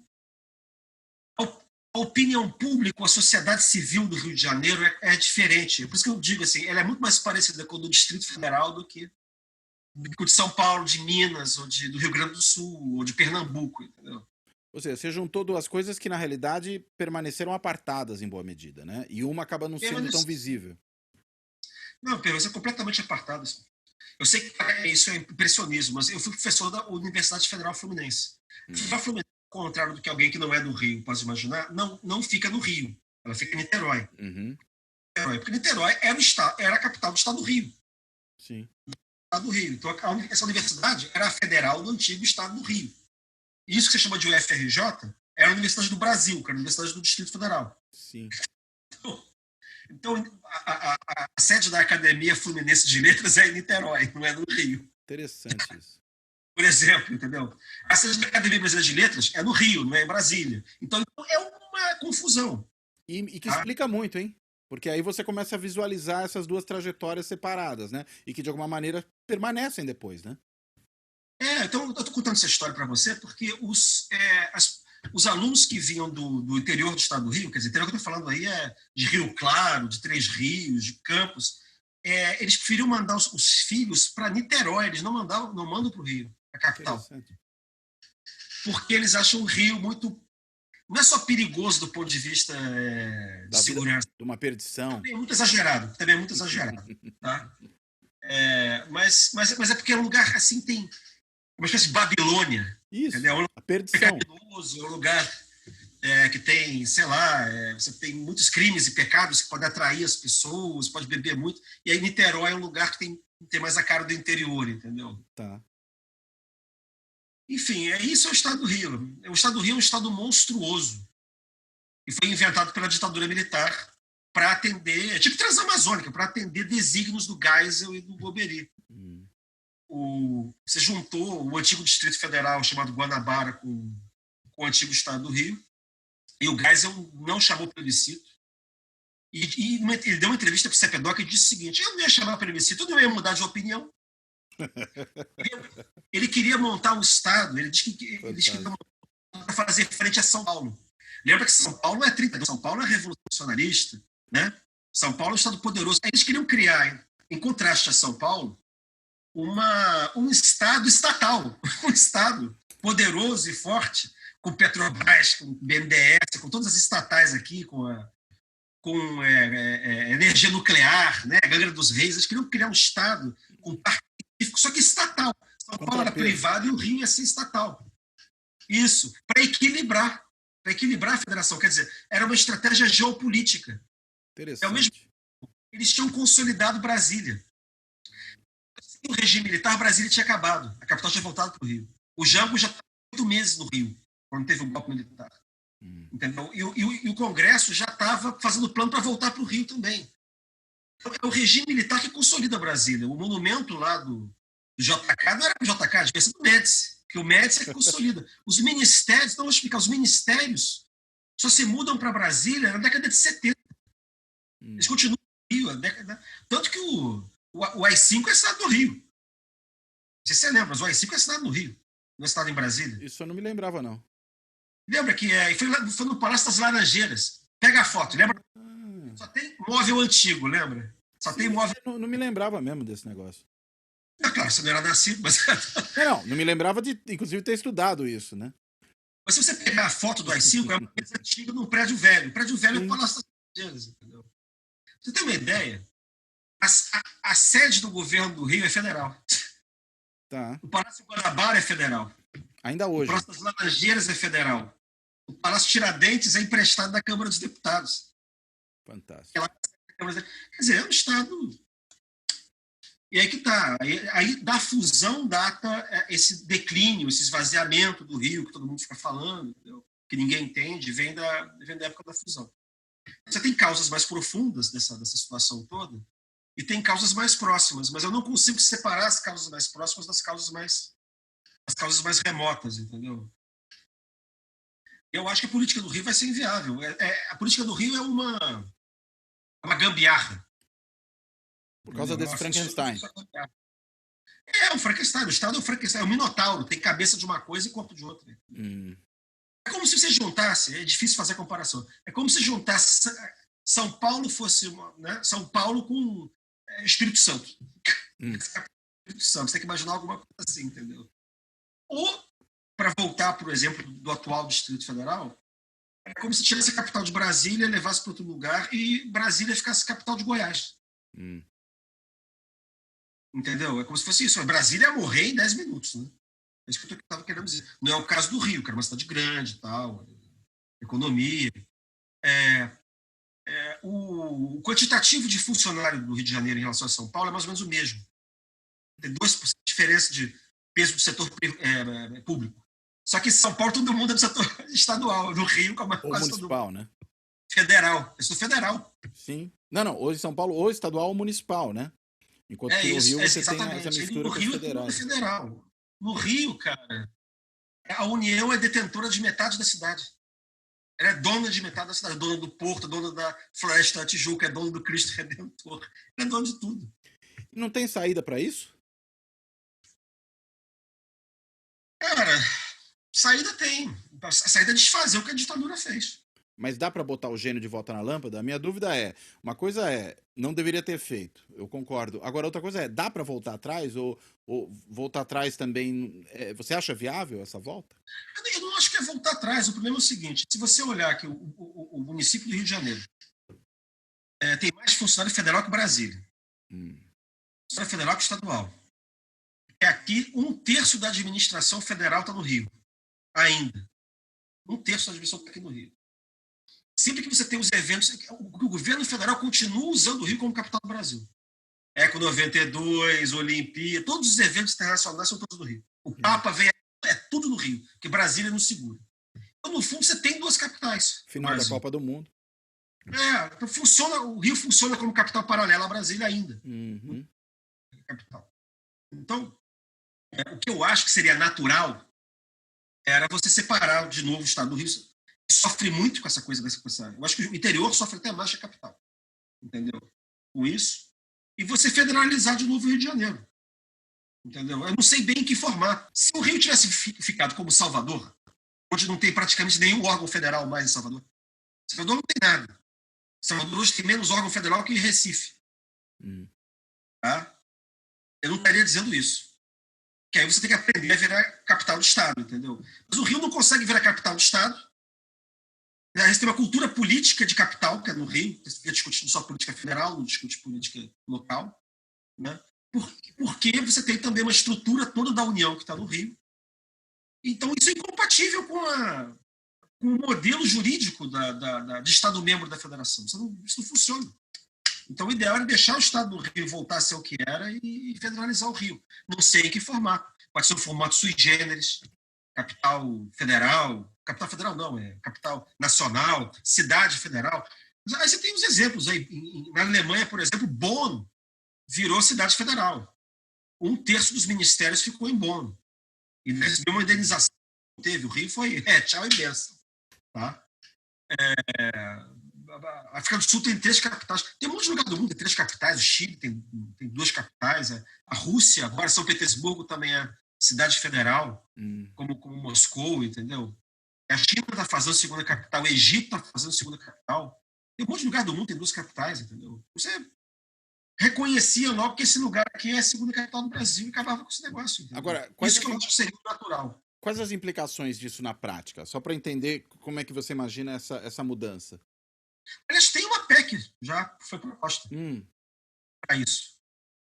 A opinião pública, a sociedade civil do Rio de Janeiro é diferente. Por isso que eu digo assim, ela é muito mais parecida com o do Distrito Federal do que o de São Paulo, de Minas, ou do Rio Grande do Sul, ou de Pernambuco, entendeu? Ou seja, você juntou duas coisas que, na realidade, permaneceram apartadas em boa medida, né? E uma acaba não sendo tão visível. Não, Pedro, isso é completamente apartado. Assim. Eu sei que isso é impressionismo, mas eu fui professor da Universidade Federal Fluminense. A Fluminense, ao contrário do que alguém que não é do Rio pode imaginar, não fica no Rio. Ela fica em Niterói. Porque Niterói era a capital do Estado do Rio. Sim. Do Rio. Então, essa universidade era a federal do antigo Estado do Rio. Isso que você chama de UFRJ era a Universidade do Brasil, que era a Universidade do Distrito Federal. Sim. Então a sede da Academia Fluminense de Letras é em Niterói, não é no Rio. Interessante isso. Por exemplo, entendeu? A sede da Academia Brasileira de Letras é no Rio, não é em Brasília. Então é uma confusão. E que explica muito, hein? Porque aí você começa a visualizar essas duas trajetórias separadas, né? E que, de alguma maneira, permanecem depois, né? Então eu estou contando essa história para você porque os alunos que vinham do interior do Estado do Rio, quer dizer, o interior que eu estou falando aí é de Rio Claro, de Três Rios, de Campos, eles preferiam mandar os filhos para Niterói, eles não mandam para o Rio, a capital. Porque eles acham o Rio muito... Não é só perigoso do ponto de vista de segurança. De uma perdição. Também é muito exagerado. Tá? Mas é porque é um lugar assim, tem uma espécie de Babilônia. Isso, entendeu? a perdição. É um lugar que tem, sei lá, você tem muitos crimes e pecados que podem atrair as pessoas, pode beber muito. E aí Niterói é um lugar que tem mais a cara do interior, entendeu? Tá. Enfim, isso é o Estado do Rio. O Estado do Rio é um Estado monstruoso. E foi inventado pela ditadura militar para atender, tipo Transamazônica, para atender desígnios do Geisel e do Golbery. Você juntou o antigo Distrito Federal, chamado Guanabara, com o antigo Estado do Rio, e o Geisel não chamou plebiscito. E ele deu uma entrevista para o CEPEDOC e disse o seguinte: eu não ia chamar plebiscito, eu não ia mudar de opinião. Ele queria montar um Estado, ele disse que para fazer frente a São Paulo. Lembra que São Paulo é 30 anos, São Paulo é revolucionarista, né? São Paulo é um Estado poderoso. Aí eles queriam criar, em contraste a São Paulo, um Estado estatal, um Estado poderoso e forte, com Petrobras, com BNDES, com todas as estatais aqui, com energia nuclear, né? Angra dos Reis. Eles queriam criar um Estado com só que estatal. São Paulo era privado e o Rio ia ser estatal. Isso, para equilibrar a federação. Quer dizer, era uma estratégia geopolítica. Interessante. Ao mesmo tempo, eles tinham consolidado Brasília. o regime militar, Brasília tinha acabado. A capital tinha voltado para o Rio. O Jango já estava 8 meses no Rio, quando teve o golpe militar. Entendeu? E o Congresso já estava fazendo plano para voltar para o Rio também. Então, é o regime militar que consolida Brasília. O monumento lá do JK não era o JK, devia ser do Médici, porque o Médici é que consolida. Os ministérios, então eu vou explicar, os ministérios só se mudam para Brasília na década de 70. Eles continuam no Rio. Tanto que o AI-5 é assinado no Rio. Não sei se você lembra, mas o AI-5 é assinado no Rio, não é assinado em Brasília. Isso eu não me lembrava, não. Lembra que foi no Palácio das Laranjeiras. Pega a foto, lembra? Só tem móvel antigo, lembra? Só tem móvel. Não me lembrava mesmo desse negócio. É claro, você não era nascido, mas. Não me lembrava de, inclusive, ter estudado isso, né? Mas se você pegar a foto do AI-5, é uma coisa antiga num prédio velho. O prédio velho é o Palácio das Laranjeiras, entendeu? Você tem uma ideia? A sede do governo do Rio é federal. Tá. O Palácio Guanabara é federal. Ainda hoje. O Palácio das Laranjeiras é federal. O Palácio Tiradentes é emprestado da Câmara dos Deputados. Fantástico. Quer dizer, é um Estado. E aí que está. Aí da fusão data esse declínio, esse esvaziamento do Rio, que todo mundo fica falando, entendeu? Que ninguém entende, vem da época da fusão. Você tem causas mais profundas dessa situação toda e tem causas mais próximas, mas eu não consigo separar as causas mais próximas das causas mais remotas, entendeu? Eu acho que a política do Rio vai ser inviável. A política do Rio é uma gambiarra. Por causa desse Frankenstein. É um Frankenstein. O Estado é um Frankenstein. É um minotauro. Tem cabeça de uma coisa e corpo de outra. É como se você juntasse... É difícil fazer a comparação. É como se juntasse... São Paulo fosse... né? São Paulo com Espírito Santo. Espírito Santo. Você tem que imaginar alguma coisa assim, entendeu? Ou, para voltar, por exemplo, do atual Distrito Federal, é como se tirasse a capital de Brasília, levasse para outro lugar e Brasília ficasse capital de Goiás. Entendeu? É como se fosse isso. Brasília ia morrer em 10 minutos, né? É isso que eu estava querendo dizer. Não é o caso do Rio, que era uma cidade grande e tal, economia. O quantitativo de funcionário do Rio de Janeiro em relação a São Paulo é mais ou menos o mesmo. Tem 2% de diferença de peso do setor público. Só que em São Paulo todo mundo é do setor estadual. No Rio, como é quase municipal, né? Federal. É setor federal. Sim. Não. Hoje em São Paulo, ou estadual ou municipal, né? Enquanto que no Rio você tem essa mistura com os federais. É federal. No Rio, cara, a União é detentora de metade da cidade. Ela é dona de metade da cidade. Dona do Porto, dona da Floresta da Tijuca, é dona do Cristo Redentor. Ela é dona de tudo. Não tem saída para isso? Cara, saída tem. A saída é desfazer o que a ditadura fez. Mas dá para botar o gênio de volta na lâmpada? A minha dúvida é, uma coisa não deveria ter feito, eu concordo. Agora, outra coisa é, dá para voltar atrás? Ou voltar atrás também, você acha viável essa volta? Eu não acho que é voltar atrás. O problema é o seguinte, se você olhar que o município do Rio de Janeiro tem mais funcionário federal que Brasília. Funcionário federal que estadual. Aqui, 1/3 da administração federal está no Rio. Ainda. 1/3 da administração está aqui no Rio. Sempre que você tem os eventos, o governo federal continua usando o Rio como capital do Brasil. Eco 92, Olimpíada, todos os eventos internacionais são todos no Rio. O Papa vem, é tudo no Rio, que Brasília não segura. Então, no fundo, você tem 2 capitais. Final da Copa do Mundo. Então o Rio funciona como capital paralela a Brasília ainda. Capital. Então, o que eu acho que seria natural era você separar de novo o estado do Rio. Sofre muito com essa coisa eu acho que o interior sofre até mais que a capital. Entendeu? Com isso. E você federalizar de novo o Rio de Janeiro. Entendeu? Eu não sei bem em que formato. Se o Rio tivesse ficado como Salvador, onde não tem praticamente nenhum órgão federal mais em Salvador. Salvador não tem nada. Salvador hoje tem menos órgão federal que Recife. Tá? Eu não estaria dizendo isso. Que aí você tem que aprender a virar capital do Estado, entendeu? Mas o Rio não consegue virar capital do Estado. A gente tem uma cultura política de capital, que é no Rio, você fica discutindo só política federal, não discute política local, né? Porque você tem também uma estrutura toda da União que está no Rio. Então, isso é incompatível com o modelo jurídico de Estado-membro da Federação. Isso não funciona. Então, o ideal era deixar o estado do Rio voltar a ser o que era e federalizar o Rio. Não sei em que formato. Pode ser um formato sui generis, capital federal não, é capital nacional, cidade federal. Aí você tem os exemplos aí. Na Alemanha, por exemplo, Bonn virou cidade federal. 1/3 dos ministérios ficou em Bonn. E recebeu uma indenização. Teve. O Rio foi tchau e benção. Tá? A África do Sul tem 3 capitais. Tem um monte de lugar do mundo, tem 3 capitais. O Chile tem 2 capitais. A Rússia, agora São Petersburgo também é cidade federal, como Moscou, entendeu? A China está fazendo segunda capital, o Egito está fazendo segunda capital. Tem um monte de lugar do mundo, tem 2 capitais, entendeu? Você reconhecia logo que esse lugar aqui é a segunda capital do Brasil e acabava com esse negócio. Entendeu? Agora, isso que eu acho que seria natural. Quais as implicações disso na prática? Só para entender como é que você imagina essa mudança. Aliás, tem uma PEC, já foi proposta para isso.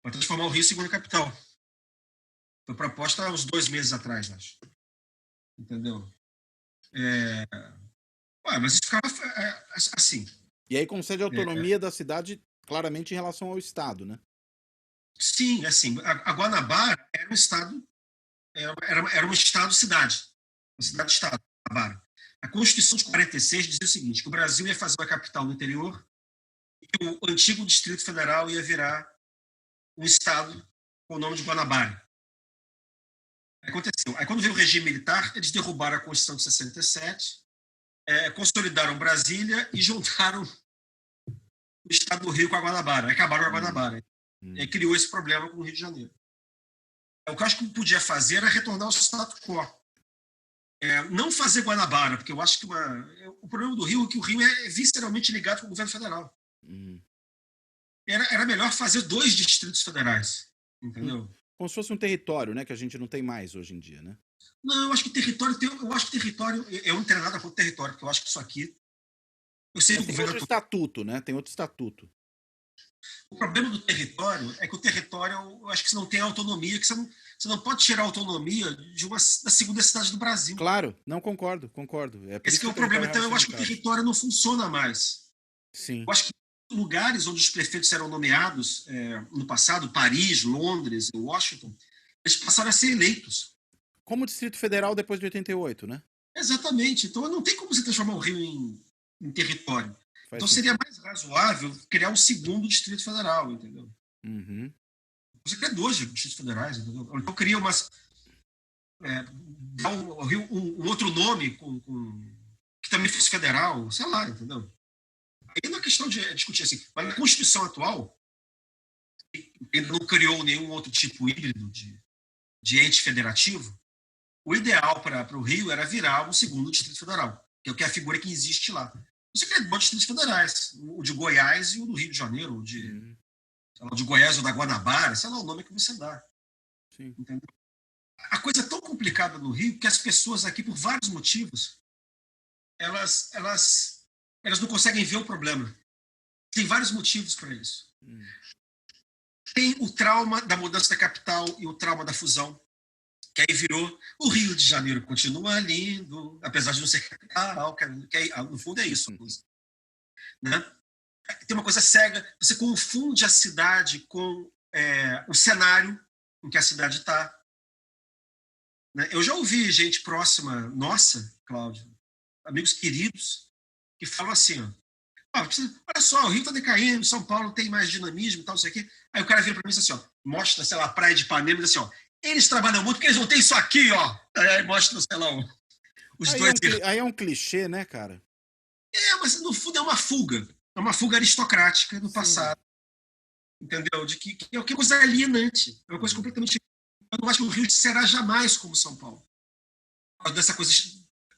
Para transformar o Rio em segunda capital. Foi proposta há uns 2 meses atrás, acho. Entendeu? Mas isso ficava assim. E aí concede autonomia da cidade claramente em relação ao Estado, né? Sim, assim, a Guanabara era um estado, era um estado-cidade, uma cidade-estado, Guanabara. A Constituição de 46 dizia o seguinte, que o Brasil ia fazer uma capital no interior e o antigo Distrito Federal ia virar um estado com o nome de Guanabara. Aconteceu. Aí, quando veio o regime militar, eles derrubaram a Constituição de 67, consolidaram Brasília e juntaram o estado do Rio com a Guanabara. Acabaram com a Guanabara. E criou esse problema com o Rio de Janeiro. O que eu acho que podia fazer era retornar ao status quo. Não fazer Guanabara, porque eu acho que o problema do Rio é que o Rio é visceralmente ligado com o governo federal. Era melhor fazer 2 distritos federais, entendeu? Como se fosse um território, né, que a gente não tem mais hoje em dia, né? Não, eu acho que território eu não tenho nada contra território, porque eu acho que isso aqui Tem outro estatuto, né? Tem outro estatuto. O problema do território é que o território, eu acho que você não tem autonomia, que você não pode tirar a autonomia da segunda cidade do Brasil. Claro, não concordo. Esse que é o problema. Então, eu acho que o território não funciona mais. Sim. Eu acho que lugares onde os prefeitos eram nomeados no passado, Paris, Londres, Washington, eles passaram a ser eleitos. Como o Distrito Federal depois de 88, né? Exatamente. Então, não tem como você transformar o Rio em território. Então seria mais razoável criar um segundo Distrito Federal, entendeu? Você cria 2 distritos federais, entendeu? Então cria dar ao Rio um outro nome que também fosse federal, sei lá, entendeu? Aí não é questão de discutir assim. Mas na Constituição atual, ainda não criou nenhum outro tipo híbrido de ente federativo, o ideal para o Rio era virar um segundo Distrito Federal, que é a figura que existe lá. Você cria 2 distritos federais, o de Goiás e o do Rio de Janeiro, o de Goiás ou da Guanabara, sei lá o nome que você dá. Sim. Entendeu? A coisa é tão complicada no Rio que as pessoas aqui, por vários motivos, elas não conseguem ver o problema. Tem vários motivos para isso. Tem o trauma da mudança da capital e o trauma da fusão, que aí virou o Rio de Janeiro continua lindo, apesar de não ser capital, que no fundo é isso. Né? Tem uma coisa cega, você confunde a cidade com o cenário em que a cidade está. Né? Eu já ouvi gente próxima, nossa, Cláudio, amigos queridos, que falam assim, olha só, o Rio está decaindo, São Paulo tem mais dinamismo e tal, não sei o quê. Aí o cara vira para mim e diz assim, mostra, sei lá, a praia de Ipanema e diz assim, eles trabalham muito porque eles não têm isso aqui, ó. Aí mostra, sei lá, os aí dois. Aí é um clichê, né, cara? Mas no fundo é uma fuga. É uma fuga aristocrática do passado. Entendeu? De que é uma coisa alienante. É uma coisa completamente. Eu não acho que o Rio será jamais como São Paulo. Por causa dessa coisa,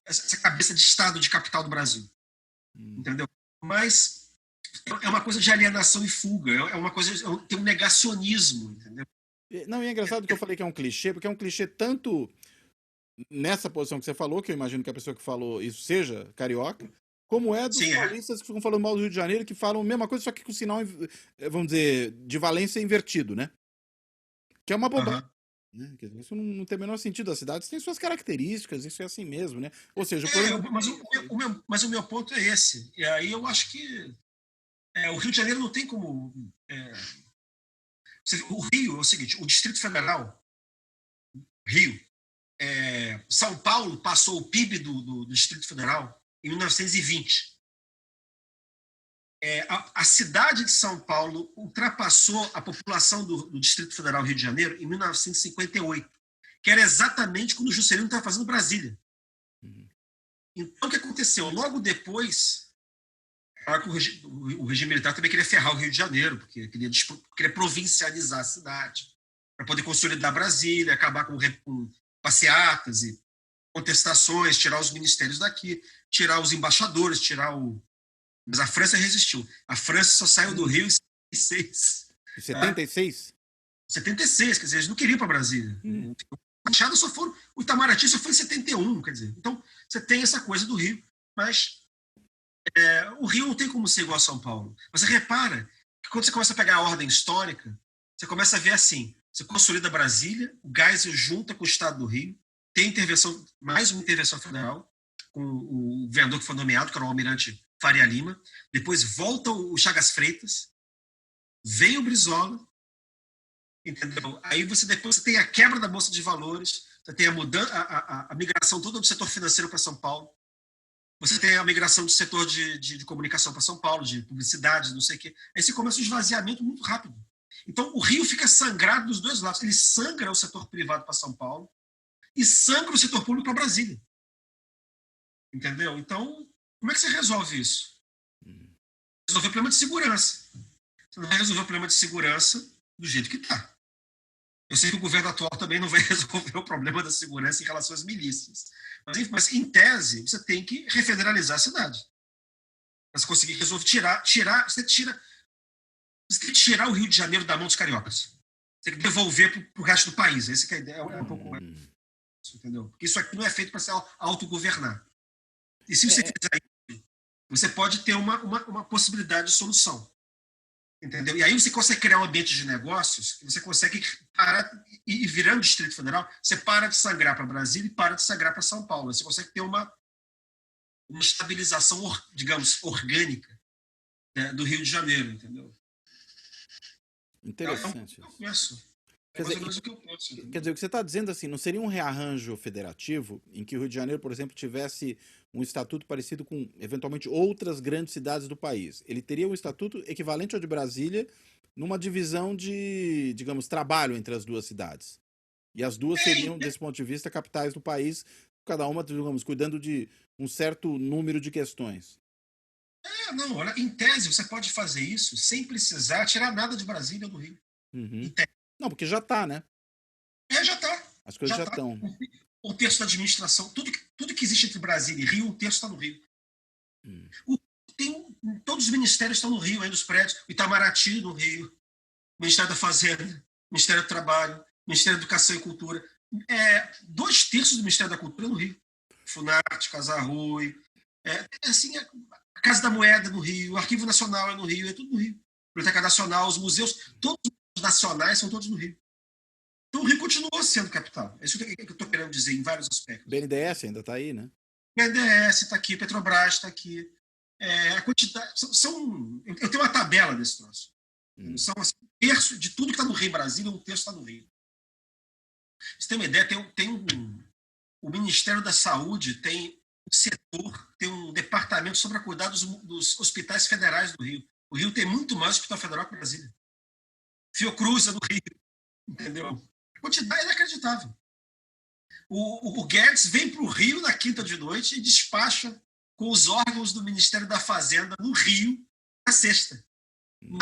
essa cabeça de Estado, de capital do Brasil. Entendeu? Mas é uma coisa de alienação e fuga. É uma coisa. Tem um negacionismo, entendeu? Não, e é engraçado que eu falei que é um clichê, porque é um clichê tanto nessa posição que você falou, que eu imagino que a pessoa que falou isso seja carioca, como é dos paulistas que ficam falando mal do Rio de Janeiro, que falam a mesma coisa, só que com o sinal, vamos dizer, de Valência invertido, né? Que é uma bobagem. Né? Isso não tem o menor sentido. As cidades têm suas características, isso é assim mesmo, né? Ou seja, mas o meu ponto é esse. E aí eu acho que O Rio de Janeiro não tem como... o Rio é o seguinte, o Distrito Federal, Rio, São Paulo passou o PIB do Distrito Federal em 1920. A cidade de São Paulo ultrapassou a população do Distrito Federal Rio de Janeiro em 1958, que era exatamente quando o Juscelino estava fazendo Brasília. Então, o que aconteceu? Logo depois, claro que o regime militar também queria ferrar o Rio de Janeiro, porque queria provincializar a cidade, para poder consolidar Brasília, acabar com passeatas e contestações, tirar os ministérios daqui, tirar os embaixadores, Mas a França resistiu. A França só saiu do Rio em 76. Em 76? 76, quer dizer, eles não queriam ir para Brasília. Machado só foram... O Itamaraty só foi em 71, quer dizer. Então, você tem essa coisa do Rio, mas o Rio não tem como ser igual a São Paulo. Você repara que quando você começa a pegar a ordem histórica, você começa a ver assim, você consolida Brasília, o Geisel junta com o Estado do Rio, tem intervenção, mais uma intervenção federal, com o governador que foi nomeado, que era o almirante Faria Lima, depois volta o Chagas Freitas, vem o Brizola, entendeu? Aí depois você tem a quebra da Bolsa de Valores, você tem a migração toda do setor financeiro para São Paulo, você tem a migração do setor de comunicação para São Paulo, de publicidade, não sei o quê. Aí você começa um esvaziamento muito rápido. Então, o Rio fica sangrado dos dois lados. Ele sangra o setor privado para São Paulo e sangra o setor público para Brasília. Entendeu? Então, como é que você resolve isso? Resolver o problema de segurança. Você não vai resolver o problema de segurança do jeito que está. Eu sei que o governo atual também não vai resolver o problema da segurança em relação às milícias. Mas em tese, você tem que refederalizar a cidade. Para você conseguir resolver, você tem que tirar o Rio de Janeiro da mão dos cariocas. Você tem que devolver para o resto do país. Essa que é a ideia. É um pouco mais, entendeu? Porque isso aqui não é feito para se autogovernar. E se você fizer isso, você pode ter uma possibilidade de solução. Entendeu? E aí você consegue criar um ambiente de negócios que você consegue parar e virando Distrito Federal, você para de sangrar para Brasília e para de sangrar para São Paulo. Você consegue ter uma estabilização, digamos, orgânica, né, do Rio de Janeiro, entendeu? Interessante. Quer dizer, o que você está dizendo assim, não seria um rearranjo federativo em que o Rio de Janeiro, por exemplo, tivesse um estatuto parecido com, eventualmente, outras grandes cidades do país. Ele teria um estatuto equivalente ao de Brasília numa divisão de, digamos, trabalho entre as duas cidades. E as duas seriam, desse ponto de vista, capitais do país, cada uma, digamos, cuidando de um certo número de questões. Não, olha, em tese você pode fazer isso sem precisar tirar nada de Brasília ou do Rio. Não, porque já está, né? Já está. As coisas já estão. Um terço da administração, tudo que existe entre Brasília e Rio, um terço está no Rio. Todos os ministérios estão no Rio, aí dos prédios. O Itamaraty no Rio, o Ministério da Fazenda, o Ministério do Trabalho, o Ministério da Educação e Cultura. 2/3 do Ministério da Cultura no Rio. Funarte, Casa Rui, a Casa da Moeda no Rio, o Arquivo Nacional é no Rio, é tudo no Rio. A Biblioteca Nacional, os museus, todos os nacionais são todos no Rio. Então o Rio continuou sendo capital. É isso que eu estou querendo dizer em vários aspectos. BNDES ainda está aí, né? BNDES está aqui, Petrobras está aqui. A quantidade, eu tenho uma tabela desse troço. São assim, um terço de tudo que está no Rio, Brasília, um terço está no Rio. Você tem uma ideia? O Ministério da Saúde tem um setor, tem um departamento sobre a cuidar dos hospitais federais do Rio. O Rio tem muito mais hospital federal que Brasília. Fiocruz é no Rio, entendeu? A quantidade é inacreditável. O Guedes vem para o Rio na quinta de noite e despacha com os órgãos do Ministério da Fazenda no Rio na sexta. O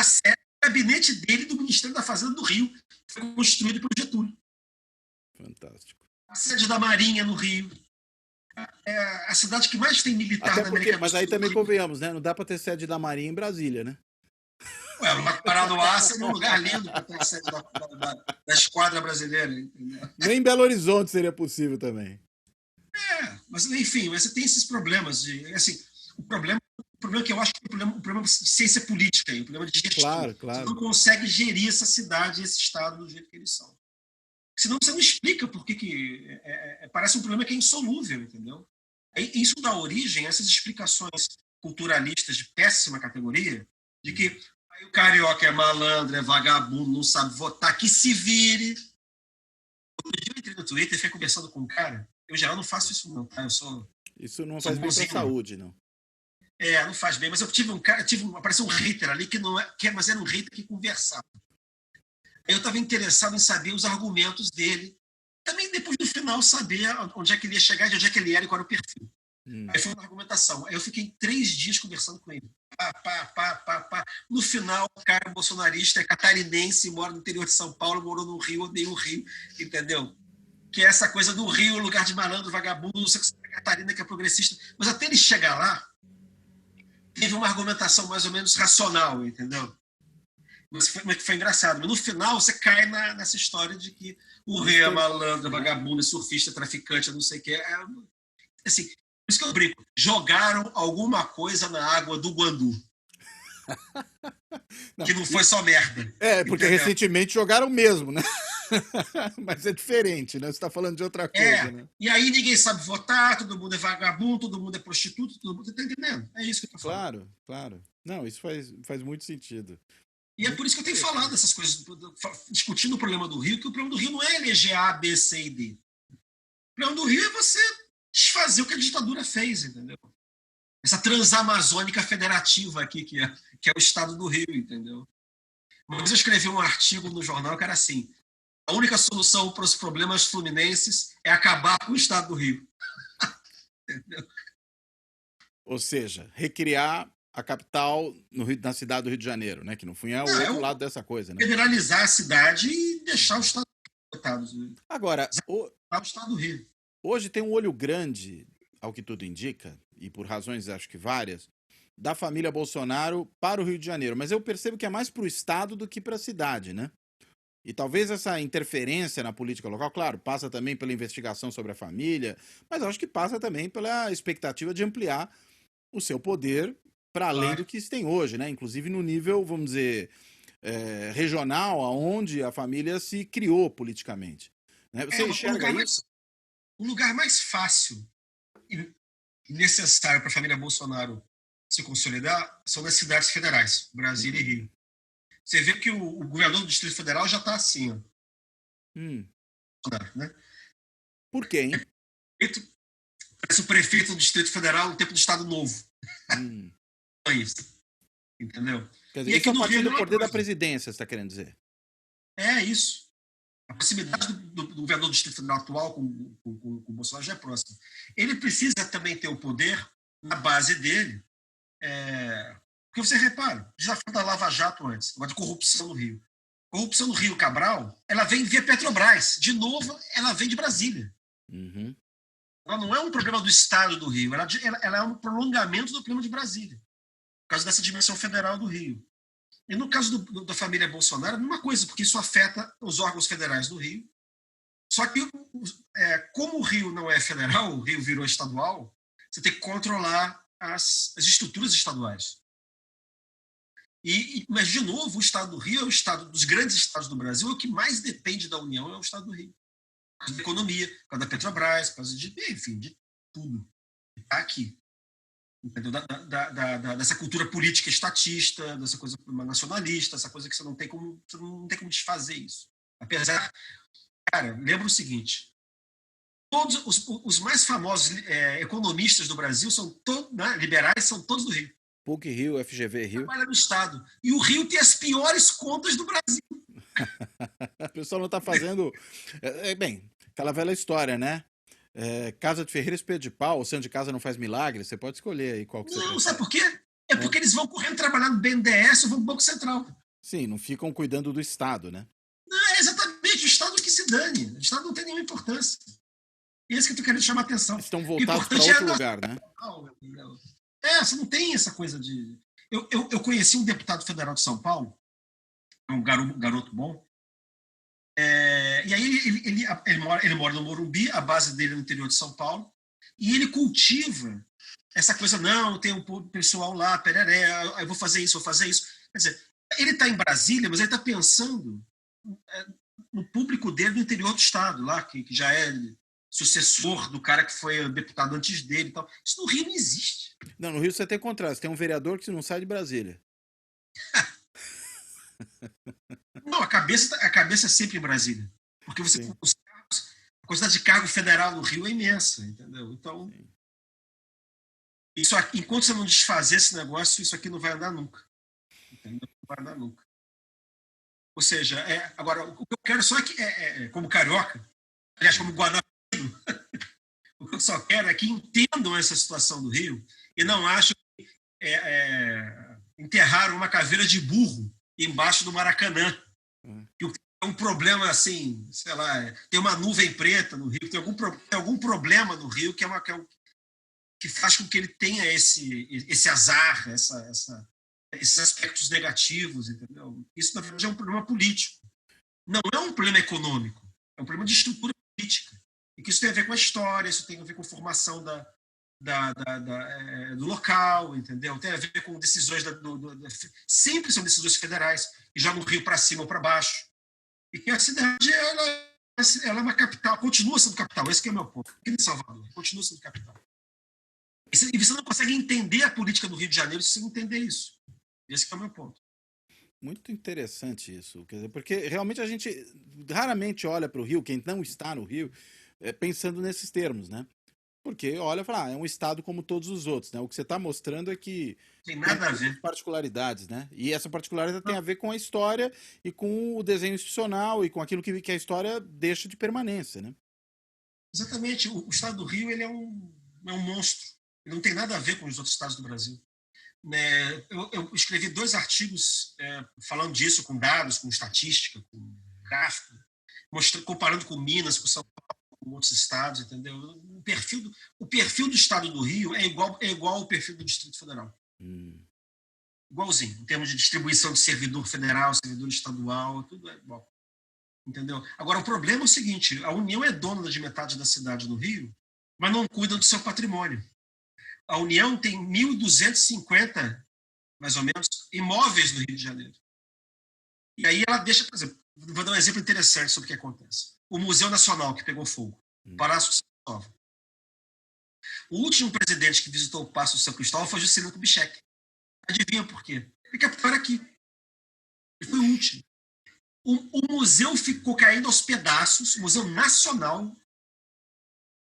gabinete dele do Ministério da Fazenda do Rio foi construído pelo Getúlio. Fantástico. A sede da Marinha no Rio. A cidade que mais tem militar na América do Sul. Mas aí também convenhamos, né? Não dá para ter sede da Marinha em Brasília, né? O Paranoácia é um lugar lindo para ter a sede da esquadra brasileira. Entendeu? Nem em Belo Horizonte seria possível também. Mas enfim, você tem esses problemas. O problema que eu acho que é um problema de ciência política, um problema de gestão. Claro. Você não consegue gerir essa cidade e esse estado do jeito que eles são. Senão você não explica por que parece um problema que é insolúvel, entendeu? Isso dá origem a essas explicações culturalistas de péssima categoria, De que aí o carioca é malandro, é vagabundo, não sabe votar, que se vire. Outro dia eu entrei no Twitter e fiquei conversando com um cara. Eu já não faço isso não, tá? Isso não Sou faz bem para a bonzinho, não. saúde, não. Não faz bem, mas eu tive um cara, apareceu um hater ali que não é, mas era um hater que conversava. Eu estava interessado em saber os argumentos dele. Também depois no final saber onde é que ele ia chegar, de onde é que ele era e qual era o perfil. Aí foi uma argumentação. Aí eu fiquei 3 dias conversando com ele. Pá. No final, o cara bolsonarista é catarinense, mora no interior de São Paulo, morou no Rio, odeia o Rio, entendeu? Que é essa coisa do Rio, lugar de malandro, vagabundo, Santa Catarina que é progressista. Mas até ele chegar lá, teve uma argumentação mais ou menos racional, entendeu? Mas foi engraçado. Mas no final, você cai nessa história de que o Rio é malandro, é vagabundo, é surfista, traficante, não sei o que. Assim, por isso que eu brinco. Jogaram alguma coisa na água do Guandu. Que não foi só merda. Porque entendeu? Recentemente jogaram mesmo, né? Mas é diferente, né? Você está falando de outra coisa, né? E aí ninguém sabe votar, todo mundo é vagabundo, todo mundo é prostituto, todo mundo está entendendo. É isso que eu tô falando. Claro. Não, isso faz muito sentido. E é por isso que eu tenho falado essas coisas, discutindo o problema do Rio, que o problema do Rio não é eleger A, B, C e D. O problema do Rio é você desfazer o que a ditadura fez, entendeu? Essa transamazônica federativa aqui, que é o estado do Rio, entendeu? Uma vez eu escrevi um artigo no jornal que era assim: a única solução para os problemas fluminenses é acabar com o estado do Rio. Entendeu? Ou seja, recriar a capital na cidade do Rio de Janeiro, né? Que no fim é o outro lado dessa coisa, né? Federalizar a cidade e deixar o estado do Rio. Agora, o estado do Rio. Hoje tem um olho grande, ao que tudo indica, e por razões acho que várias, da família Bolsonaro para o Rio de Janeiro. Mas eu percebo que é mais para o estado do que para a cidade, né? E talvez essa interferência na política local, claro, passa também pela investigação sobre a família, mas eu acho que passa também pela expectativa de ampliar o seu poder para além do que se tem hoje, né? Inclusive no nível, vamos dizer, regional, aonde a família se criou politicamente. Né? Você enxerga isso? O lugar mais fácil e necessário para a família Bolsonaro se consolidar são nas cidades federais, Brasília e Rio. Você vê que o governador do Distrito Federal já está assim, ó. Né? Por quê, hein? Parece o prefeito do Distrito Federal no tempo do Estado Novo. É isso. Entendeu? Quer dizer, isso é a partir do poder da presidência, você está querendo dizer? É isso. A proximidade do governador do Distrito Federal atual com o Bolsonaro já é próxima. Ele precisa também ter o poder na base dele. Porque você repara, já foi da Lava Jato antes, agora de corrupção no Rio. Corrupção no Rio Cabral, ela vem via Petrobras. De novo, ela vem de Brasília. Ela não é um problema do Estado do Rio, ela é um prolongamento do problema de Brasília, por causa dessa dimensão federal do Rio. E no caso da família Bolsonaro, é a mesma coisa, porque isso afeta os órgãos federais do Rio. Só que, como o Rio não é federal, o Rio virou estadual, você tem que controlar as estruturas estaduais. Mas, de novo, o estado do Rio é o estado dos grandes estados do Brasil, é o que mais depende da União, é o estado do Rio. Por causa da economia, por causa da Petrobras, por causa de tudo. Está aqui. Entendeu? Dessa cultura política estatista, dessa coisa nacionalista, essa coisa que você não tem como desfazer isso. Apesar, cara, lembra o seguinte: todos os mais famosos economistas do Brasil são todos, né, liberais, são todos do Rio. PUC Rio, FGV Rio. Trabalha no Estado. E o Rio tem as piores contas do Brasil. O pessoal não está fazendo... Bem, aquela velha história, né? Casa de Ferreira, espeto de pau, o santo de casa não faz milagre. Você pode escolher aí qual que você quer. Não, sabe por quê? Porque eles vão correndo trabalhar no BNDES ou vão no Banco Central. Sim, não ficam cuidando do Estado, né? Não, é exatamente. O Estado que se dane. O Estado não tem nenhuma importância. É isso que eu tô querendo chamar a atenção. Estão voltados para outro lugar, né? Você não tem essa coisa de... Eu conheci um deputado federal de São Paulo, um garoto bom, e aí ele mora no Morumbi, a base dele é no interior de São Paulo, e ele cultiva essa coisa, não, tem um pessoal lá, pereré, eu vou fazer isso. Quer dizer, ele está em Brasília, mas ele está pensando no público dele no interior do estado, lá, que já é sucessor do cara que foi deputado antes dele e tal. Isso no Rio não existe. Não, no Rio você tem o contrário. Você tem um vereador que não sai de Brasília. Não, a cabeça é sempre em Brasília. Porque Sim. a quantidade de cargo federal no Rio é imensa, entendeu? Então, Sim. isso aqui, enquanto você não desfazer esse negócio, isso aqui não vai andar nunca. Entendeu? Não vai andar nunca. Ou seja, agora, o que eu quero só é que, como carioca, aliás, como guanabara, o que eu só quero é que entendam essa situação do Rio e não achem que enterraram uma caveira de burro embaixo do Maracanã. Que é um problema assim, sei lá, tem uma nuvem preta no Rio, tem algum problema no Rio que faz com que ele tenha esse azar, esses aspectos negativos, entendeu? Isso, na verdade, é um problema político. Não é um problema econômico, é um problema de estrutura política. E que isso tem a ver com a história, isso tem a ver com a formação do local, entendeu? Tem a ver com decisões sempre são decisões federais que jogam o Rio para cima ou para baixo. E que a cidade ela é uma capital, continua sendo capital. Esse que é o meu ponto. Aqui em Salvador, continua sendo capital. E você não consegue entender a política do Rio de Janeiro se você não entender isso. Esse que é o meu ponto. Muito interessante isso, quer dizer, porque realmente a gente raramente olha para o Rio, quem não está no Rio, pensando nesses termos, né? Porque olha e fala, é um estado como todos os outros, né? O que você está mostrando é que Tem tem nada a ver. particularidades, né? E essa particularidade tem a ver com a história e com o desenho institucional e com aquilo que a história deixa de permanência, né? Exatamente. O estado do Rio ele é um monstro. Ele não tem nada a ver com os outros estados do Brasil. Eu escrevi 2 artigos falando disso, com dados, com estatística, com gráfico, comparando com Minas, com São Paulo, com outros estados, entendeu? O perfil do estado do Rio é igual ao perfil do Distrito Federal. Igualzinho, em termos de distribuição de servidor federal, servidor estadual, tudo é igual. Entendeu? Agora, o problema é o seguinte, a União é dona de metade da cidade no Rio, mas não cuida do seu patrimônio. A União tem 1.250, mais ou menos, imóveis no Rio de Janeiro. E aí ela deixa, por exemplo, vou dar um exemplo interessante sobre o que acontece. O Museu Nacional, que pegou fogo, o Palácio de São Cristóvão. O último presidente que visitou o Palácio de São Cristóvão foi Juscelino Kubitschek. Adivinha por quê? Porque a capital era aqui. Ele foi o último. O museu ficou caindo aos pedaços, o Museu Nacional.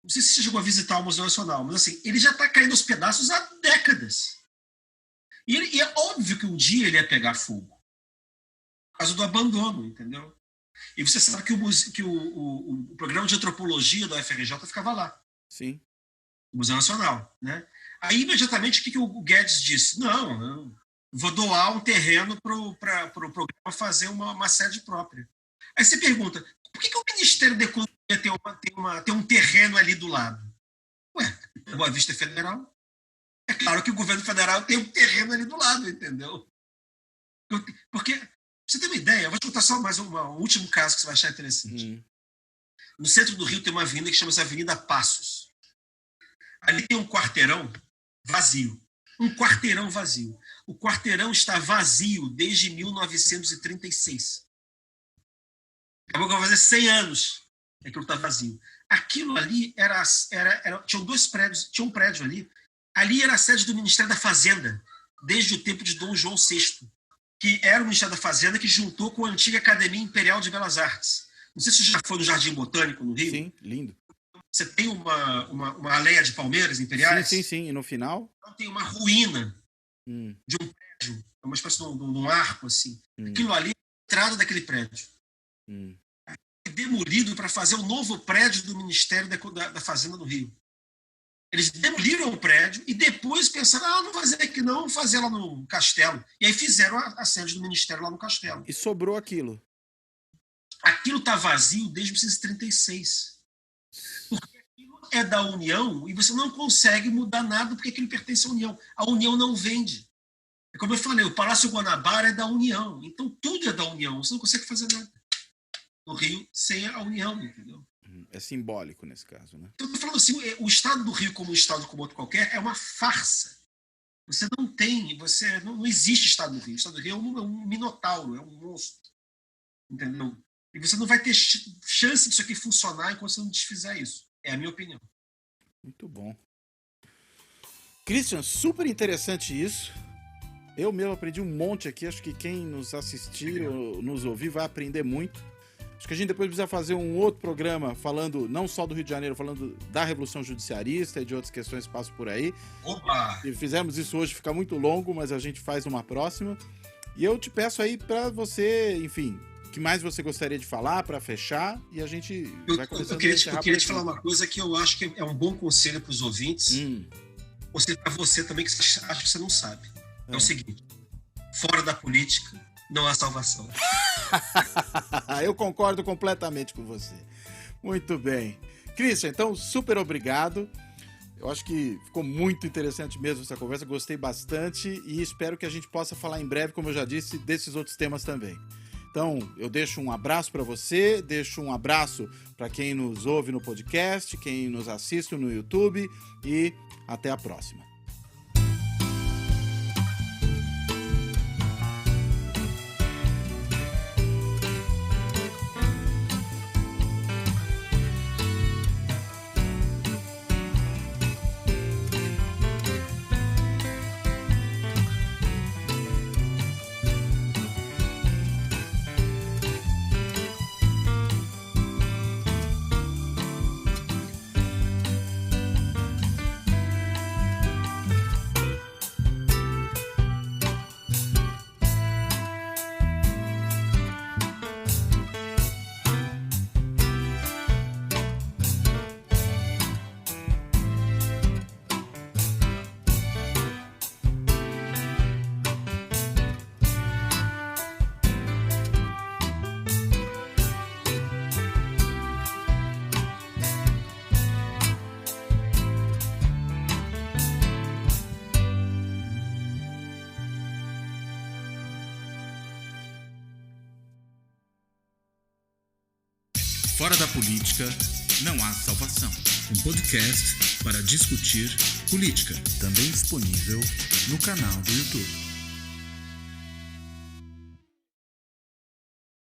Não sei se você chegou a visitar o Museu Nacional, mas assim, ele já está caindo aos pedaços há décadas. E é óbvio que um dia ele ia pegar fogo. Por causa do abandono, entendeu? E você sabe que o programa de antropologia da UFRJ ficava lá. Sim. O Museu Nacional, né? Aí, imediatamente, o que o Guedes disse? Não, eu vou doar um terreno para o programa fazer uma sede própria. Aí você pergunta, por que o Ministério da Economia tem um terreno ali do lado? Ué, Boa Vista é federal. É claro que o governo federal tem um terreno ali do lado, entendeu? Porque, pra você ter uma ideia, eu vou te contar só mais um último caso que você vai achar interessante. No centro do Rio tem uma avenida que chama-se Avenida Passos. Ali tem um quarteirão vazio. Um quarteirão vazio. O quarteirão está vazio desde 1936. Acabou que vai fazer 100 anos que aquilo está vazio. Aquilo ali tinham 2 prédios, tinha um prédio ali. Ali era a sede do Ministério da Fazenda, desde o tempo de Dom João VI, que era o Ministério da Fazenda que juntou com a antiga Academia Imperial de Belas Artes. Não sei se você já foi no Jardim Botânico, no Rio. Sim, lindo. Você tem uma aldeia de palmeiras imperiais? Sim. E no final? Tem uma ruína de um prédio, uma espécie de um arco, assim. Aquilo ali é a entrada daquele prédio. É demolido para fazer o novo prédio do Ministério da Fazenda do Rio. Eles demoliram o prédio e depois pensaram, não fazer aqui não, vamos fazer lá no Castelo. E aí fizeram a sede do Ministério lá no Castelo. E sobrou aquilo. Aquilo está vazio desde 1936. Porque aquilo é da União e você não consegue mudar nada porque aquilo pertence à União. A União não vende. É como eu falei, o Palácio Guanabara é da União. Então tudo é da União. Você não consegue fazer nada no Rio sem a União, entendeu? É simbólico nesse caso, né? Então, eu estou falando assim, o estado do Rio como um estado como outro qualquer é uma farsa. Você não existe estado do Rio. O estado do Rio é um minotauro, é um monstro. Entendeu? E você não vai ter chance disso aqui funcionar enquanto você não desfizer isso. É a minha opinião. Muito bom. Christian, super interessante isso. Eu mesmo aprendi um monte aqui. Acho que quem nos assistir ou nos ouvir vai aprender muito. Acho que a gente depois precisa fazer um outro programa falando não só do Rio de Janeiro, falando da Revolução Judiciarista e de outras questões que passam por aí. Opa! E fizemos isso hoje, fica muito longo, mas a gente faz uma próxima. E eu te peço aí para você, enfim, o que mais você gostaria de falar para fechar e a gente vai começando a encerrar. Eu queria te falar uma coisa que eu acho que é um bom conselho para os ouvintes, ou seja, para você também, que você acha que você não sabe. É o seguinte, fora da política não há salvação. Eu concordo completamente com você. Muito bem. Christian, então, super obrigado. Eu acho que ficou muito interessante mesmo essa conversa, gostei bastante e espero que a gente possa falar em breve, como eu já disse, desses outros temas também. Então, eu deixo um abraço para você, deixo um abraço para quem nos ouve no podcast, quem nos assiste no YouTube e até a próxima. Fora da política, não há salvação. Um podcast para discutir política. Também disponível no canal do YouTube.